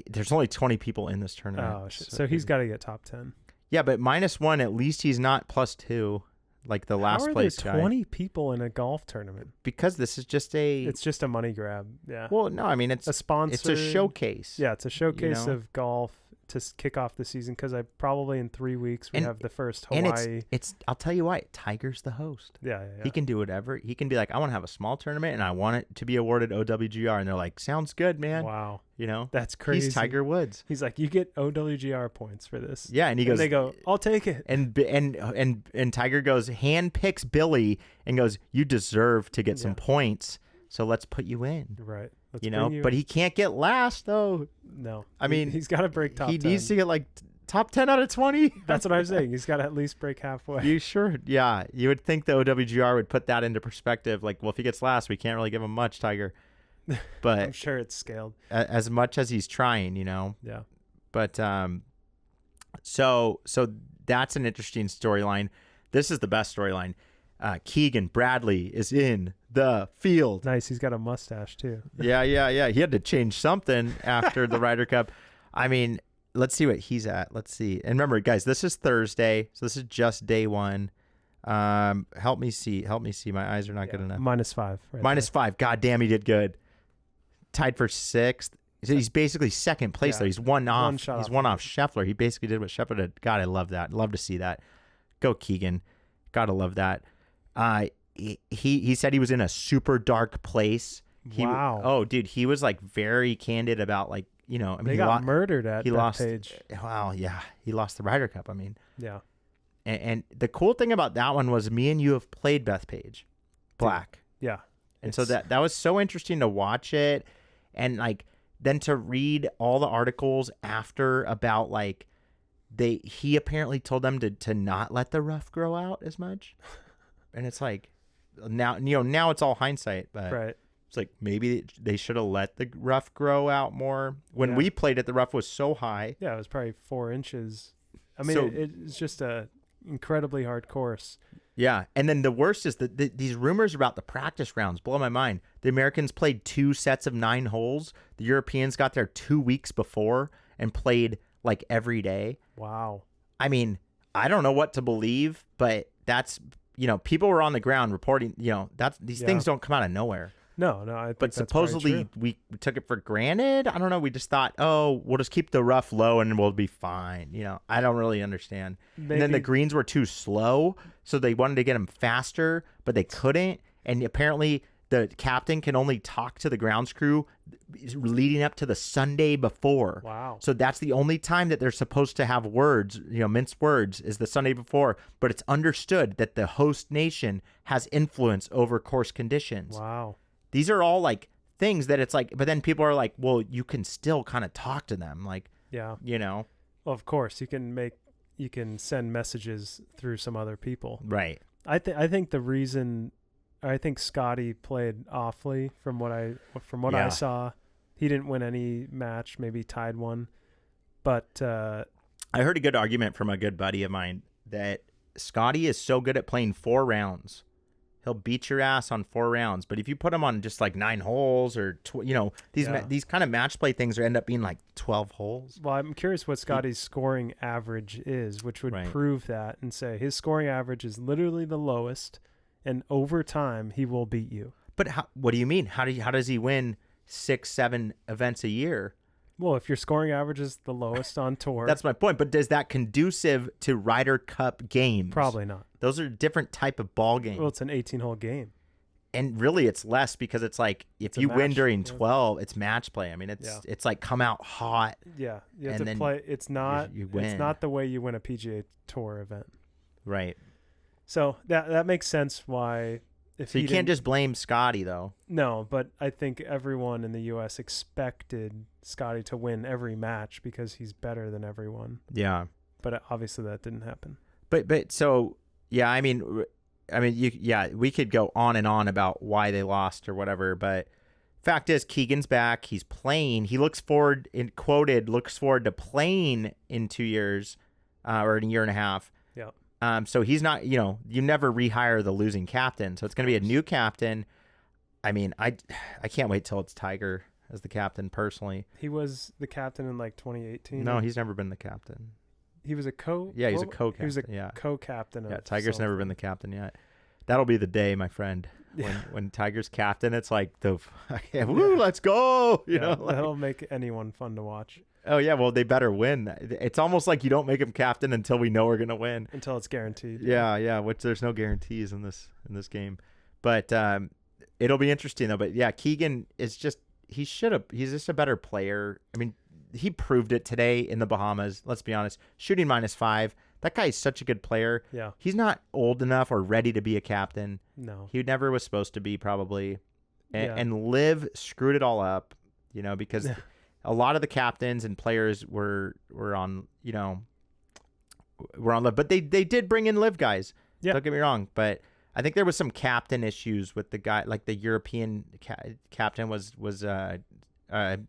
there's only 20 people in this tournament. Oh shit! So he's got to get top 10. Yeah, but -1. At least he's not +2, like the last How are place there guy. 20 people in a golf tournament? Because this is just It's just a money grab. Yeah. Well, no, I mean it's a sponsor. It's a showcase. Yeah, it's a showcase know? of golf to kick off the season, because I probably in 3 weeks we have the first Hawaii. And it's I'll tell you what, Tiger's the host. Yeah. He can do whatever. He can be like, I want to have a small tournament and I want it to be awarded OWGR, and they're like, sounds good, man. Wow. You know, That's crazy. He's Tiger Woods. He's like, you get OWGR points for this. Yeah, and he goes. They go, I'll take it. And Tiger goes, hand picks Billy and goes, you deserve to get some points, so let's put you in. Right. Let's you know, bring but he can't get last though. No. I mean, he's got to break top 10. He needs to get like top 10 out of 20. That's what I'm saying. He's got to at least break halfway. You sure? Yeah, you would think the OWGR would put that into perspective. Like, well, if he gets last, we can't really give him much, Tiger. But I'm sure it's scaled. As much as he's trying, you know. Yeah. But so that's an interesting storyline. This is the best storyline. Keegan Bradley is in the field. Nice. He's got a mustache too. Yeah. He had to change something after the Ryder Cup. I mean, let's see what he's at. Let's see. And remember, guys, this is Thursday, so this is just day one. Help me see. My eyes are not good enough. -5. Right -5. God damn, he did good. Tied for 6th. So he's basically second place though. He's one off. He's one off Scheffler. He basically did what Scheffler did. God, I love that. Love to see that. Go Keegan. Gotta love that. He said he was in a super dark place. Wow. Oh, dude, he was like very candid about like, you know, I mean, they got murdered at Bethpage. Wow, yeah, he lost the Ryder Cup. I mean, yeah. And the cool thing about that one was me and you have played Bethpage, Black. Yeah. And so that was so interesting to watch it, and like then to read all the articles after about like he apparently told them to not let the rough grow out as much. And it's like now it's all hindsight, but right. It's like maybe they should have let the rough grow out more. When we played it, the rough was so high. Yeah, it was probably 4 inches. I mean, it's just a incredibly hard course. Yeah, and then the worst is that these rumors about the practice rounds blow my mind. The Americans played 2 sets of 9 holes. The Europeans got there 2 weeks before and played like every day. Wow. I mean, I don't know what to believe, but that's, you know, people were on the ground reporting, you know, these things don't come out of nowhere. No, I think but that's supposedly we took it for granted. I don't know. We just thought, oh, we'll just keep the rough low and we'll be fine. You know, I don't really understand. Maybe. And then the greens were too slow, so they wanted to get them faster, but they couldn't. And apparently the captain can only talk to the grounds crew leading up to the Sunday before. Wow. So that's the only time that they're supposed to have words, you know, minced words, is the Sunday before. But it's understood that the host nation has influence over course conditions. Wow. These are all like things that it's like, but then people are like, well, you can still kind of talk to them. Like, yeah, you know, well, of course you can send messages through some other people. Right. I think the reason, I think Scotty played awfully from what I saw. He didn't win any match, maybe tied one, but I heard a good argument from a good buddy of mine that Scotty is so good at playing 4 rounds. He'll beat your ass on 4 rounds, but if you put him on just like 9 holes or you know, these kind of match play things end up being like 12 holes. Well, I'm curious what Scotty's scoring average is, which would prove that, and say his scoring average is literally the lowest, and over time he will beat you. But what do you mean? How does he win 6-7 events a year? Well, if your scoring average is the lowest on tour. That's my point. But is that conducive to Ryder Cup games? Probably not. Those are different type of ball games. Well, it's an 18-hole game. And really it's less because it's like if you win during 12, it's match play. I mean, it's like come out hot. Yeah. You have to play. It's not you win. It's not the way you win a PGA Tour event. Right. So that makes sense why. So you can't just blame Scotty, though. No, but I think everyone in the U.S. expected Scotty to win every match because he's better than everyone. Yeah. But obviously that didn't happen. But so, yeah, I mean, we could go on and on about why they lost or whatever, but fact is Keegan's back. He's playing. He looks forward to playing in 2 years or in a year and a half. Yeah. So he's not, you never rehire the losing captain. So it's going to be a new captain. I mean, I can't wait till it's Tiger as the captain personally. He was the captain in like 2018. No, he's never been the captain. He was a Yeah, he's a co-captain. He was a co-captain. Yeah, Tiger's never been the captain yet. That'll be the day, my friend. When Tiger's captain, it's like woo, let's go. You know, that'll make anyone fun to watch. Oh yeah, well they better win. It's almost like you don't make him captain until we know we're gonna win. Until it's guaranteed. Yeah. Which there's no guarantees in this game, but it'll be interesting though. But yeah, Keegan is he's just a better player. I mean, he proved it today in the Bahamas. Let's be honest, shooting -5. That guy is such a good player. Yeah, he's not old enough or ready to be a captain. No, he never was supposed to be probably, and Liv screwed it all up. Because. A lot of the captains and players were on Liv, but they did bring in Liv guys. Yeah. Don't get me wrong, but I think there was some captain issues with the guy, like the European captain was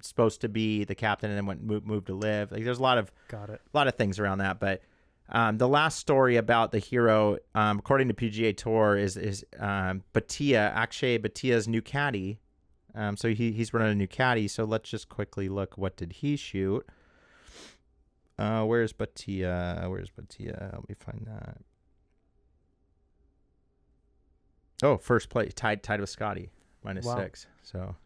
supposed to be the captain and then moved to Liv. Like there's a lot of things around that, but the last story about the hero, according to PGA Tour, is Akshay Bhatia's new caddy. So he's running a new caddy. So let's just quickly look. What did he shoot? Where's Bhatia? Let me find that. Oh, first place. Tied with Scotty. -6. So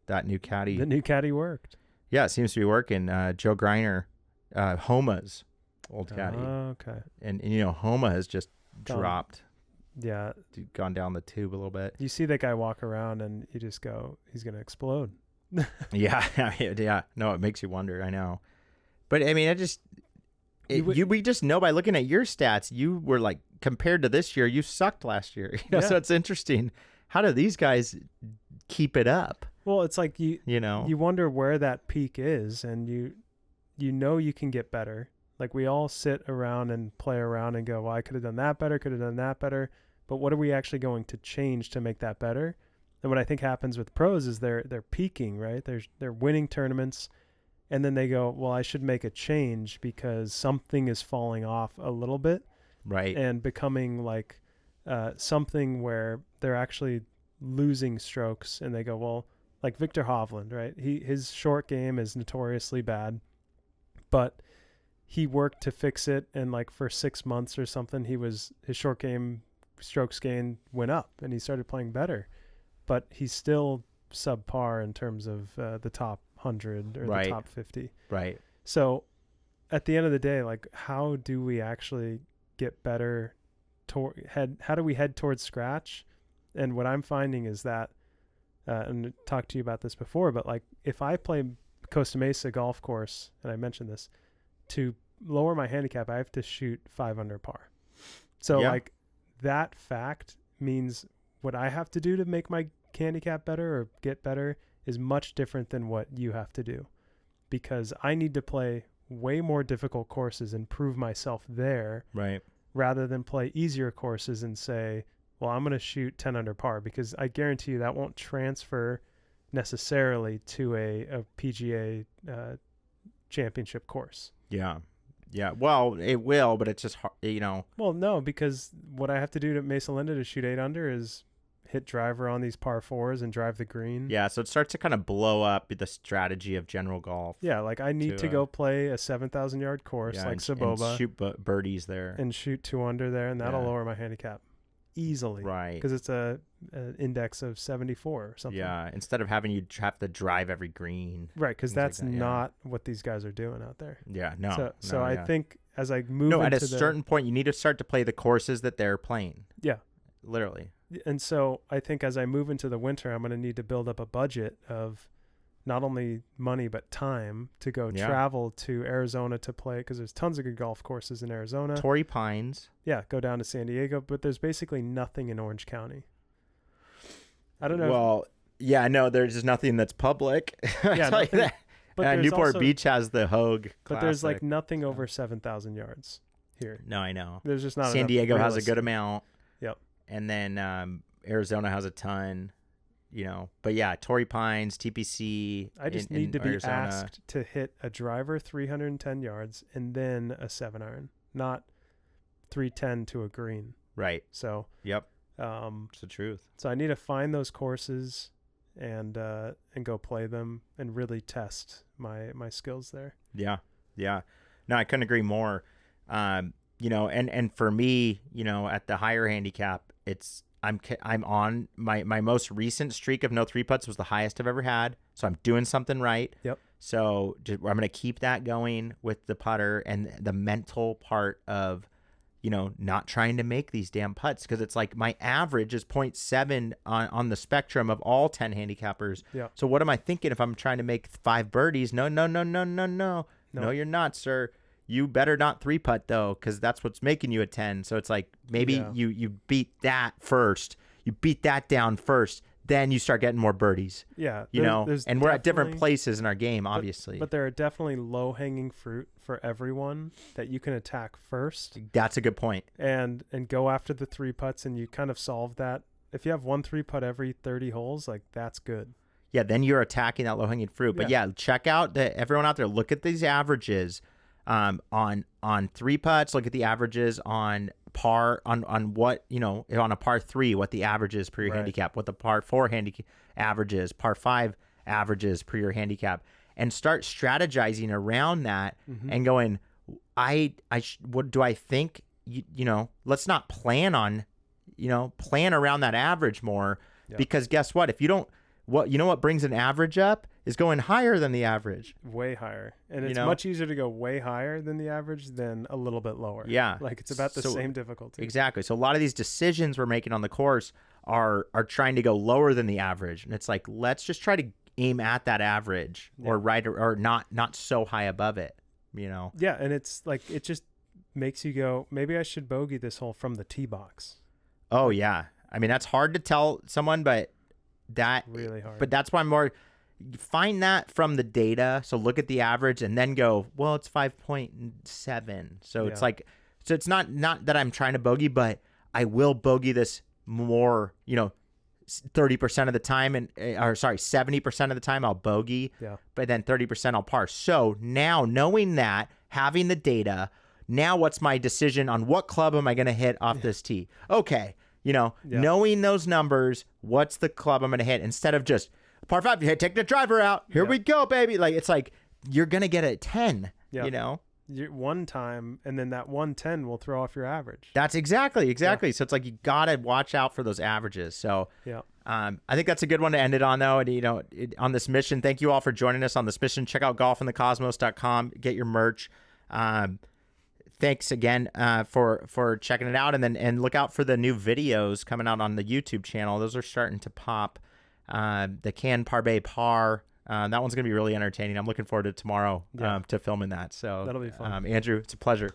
that new caddy. The new caddy worked. Yeah, it seems to be working. Joe Greiner, Homa's old caddy. Okay. And Homa has just dropped. Yeah. Gone down the tube a little bit. You see that guy walk around and you just go, he's going to explode. Yeah. Yeah. No, it makes you wonder. I know. But I mean, we just know by looking at your stats, you were like, compared to this year, you sucked last year. So it's interesting. How do these guys keep it up? Well, it's like you wonder where that peak is, and you can get better. Like we all sit around and play around and go, well, I could have done that better, could have done that better. But what are we actually going to change to make that better? And what I think happens with pros is they're peaking, right? They're winning tournaments, and then they go, well, I should make a change because something is falling off a little bit. Right. And becoming like something where they're actually losing strokes, and they go, well, like Victor Hovland, right? His short game is notoriously bad, but he worked to fix it, and like for 6 months or something, his short game strokes gained went up, and he started playing better. But he's still subpar in terms of the top 100 or the top 50. Right. So at the end of the day, like how do we actually get better? How do we head towards scratch? And what I'm finding is that, and I talked to you about this before, but like if I play Costa Mesa golf course, and I mentioned this, to lower my handicap, I have to shoot 5 under par. So like that fact means what I have to do to make my handicap better or get better is much different than what you have to do, because I need to play way more difficult courses and prove myself there, right, rather than play easier courses and say, well, I'm going to shoot 10 under par, because I guarantee you that won't transfer necessarily to a PGA championship course. Yeah. Yeah. Well, it will, but it's just hard, Well, no, because what I have to do to Mesa Linda to shoot 8 under is hit driver on these par 4s and drive the green. Yeah. So it starts to kind of blow up the strategy of general golf. Yeah. Like I need to go play a 7,000 yard course like Saboba. And shoot birdies there. And shoot 2 under there. And that'll lower my handicap easily. Right. Because it's an index of 74 or something. Yeah. Instead of having you have to drive every green. Right. Because that's like that, not what these guys are doing out there. Yeah. No. So I think as I move at a certain point, you need to start to play the courses that they're playing. Yeah. Literally. And so I think as I move into the winter, I'm going to need to build up a budget of not only money, but time to go travel to Arizona to play, because there's tons of good golf courses in Arizona. Torrey Pines. Yeah, go down to San Diego, but there's basically nothing in Orange County. I don't know. Well, no, there's just nothing that's public. Yeah, nothing, but Newport Beach has the Hogue Classic. But there's like nothing over 7,000 yards here. No, I know. There's just not San Diego has a good amount. Yep. And then Arizona has a ton, But yeah, Torrey Pines, TPC. I just need to be Arizona. asked to hit a driver 310 yards and then a 7-iron, not 310 to a green. Right. So, Yep. It's the truth. So I need to find those courses and go play them and really test my skills there. Yeah. Yeah. No, I couldn't agree more. You know, and for me, you know, at the higher handicap, I'm on my most recent streak of no 3-putts was the highest I've ever had. So I'm doing something right. Yep. So I'm going to keep that going with the putter and the mental part of, you know, not trying to make these damn putts, because it's like my average is 0.7 on the spectrum of all 10 handicappers. Yeah. So what am I thinking if I'm trying to make 5 birdies? No, you're not, sir. You better not 3-putt though, because that's what's making you a 10. So it's like maybe you beat that first. You beat that down first. Then you start getting more birdies. Yeah. You know, and we're at different places in our game, obviously. But there are definitely low-hanging fruit for everyone that you can attack first. That's a good point. And go after the 3-putts, and you kind of solve that. If you have 1 3-putt every 30 holes, like that's good. Yeah, then you're attacking that low-hanging fruit. But yeah, check out everyone out there. Look at these averages on 3-putts. Look at the averages on par, on what, you know, on a par 3, what the average is per your handicap, what the par 4 handicap averages, par 5 averages per your handicap, and start strategizing around that and going, what do I think, you know, let's not plan around that average more, because guess what? If you don't, what brings an average up is going higher than the average. Way higher. And it's much easier to go way higher than the average than a little bit lower. Yeah. Like it's about the same difficulty. Exactly. So a lot of these decisions we're making on the course are trying to go lower than the average. And it's like, let's just try to aim at that average or not so high above it, you know? Yeah. And it's like, it just makes you go, maybe I should bogey this hole from the tee box. Oh yeah. I mean, that's hard to tell someone, but really hard. But that's why I'm more, find that from the data. So look at the average and then go, well, it's 5.7. So it's like, so it's not that I'm trying to bogey, but I will bogey this more, you know, 30% of the time, 70% of the time I'll bogey, but then 30% I'll par. So now knowing that, having the data, now what's my decision on what club am I going to hit off this tee? Okay. You know, knowing those numbers, what's the club I'm going to hit, instead of just par 5, take the driver out. Here we go, baby. Like, it's like, you're going to get a 10, you know? One time, and then that 110 will throw off your average. That's exactly. So it's like, you got to watch out for those averages. So I think that's a good one to end it on, though. And, you know, on this mission, thank you all for joining us on this mission. Check out golfinthecosmos.com. Get your merch. Thanks again for checking it out, and look out for the new videos coming out on the YouTube channel. Those are starting to pop. The Parbeh Par, that one's gonna be really entertaining. I'm looking forward to tomorrow to filming that. So that'll be fun. Andrew, it's a pleasure.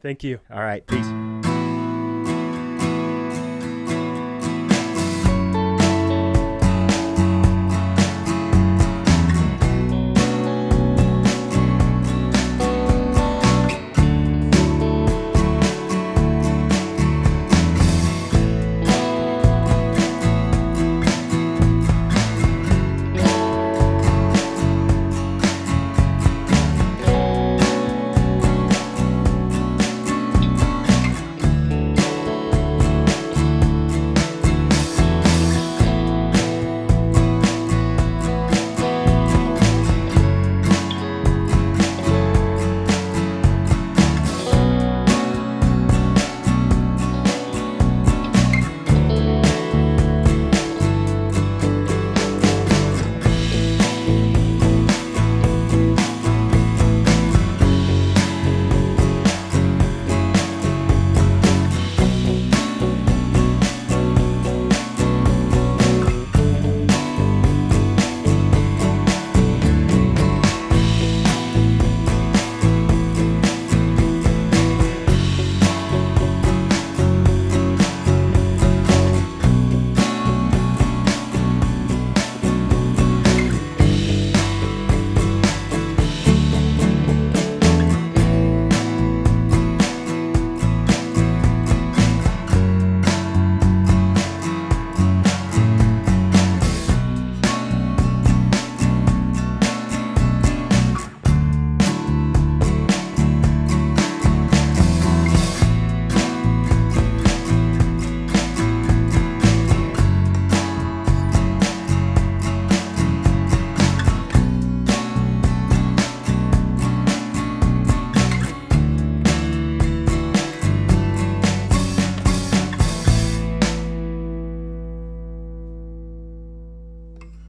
Thank you. All right, peace.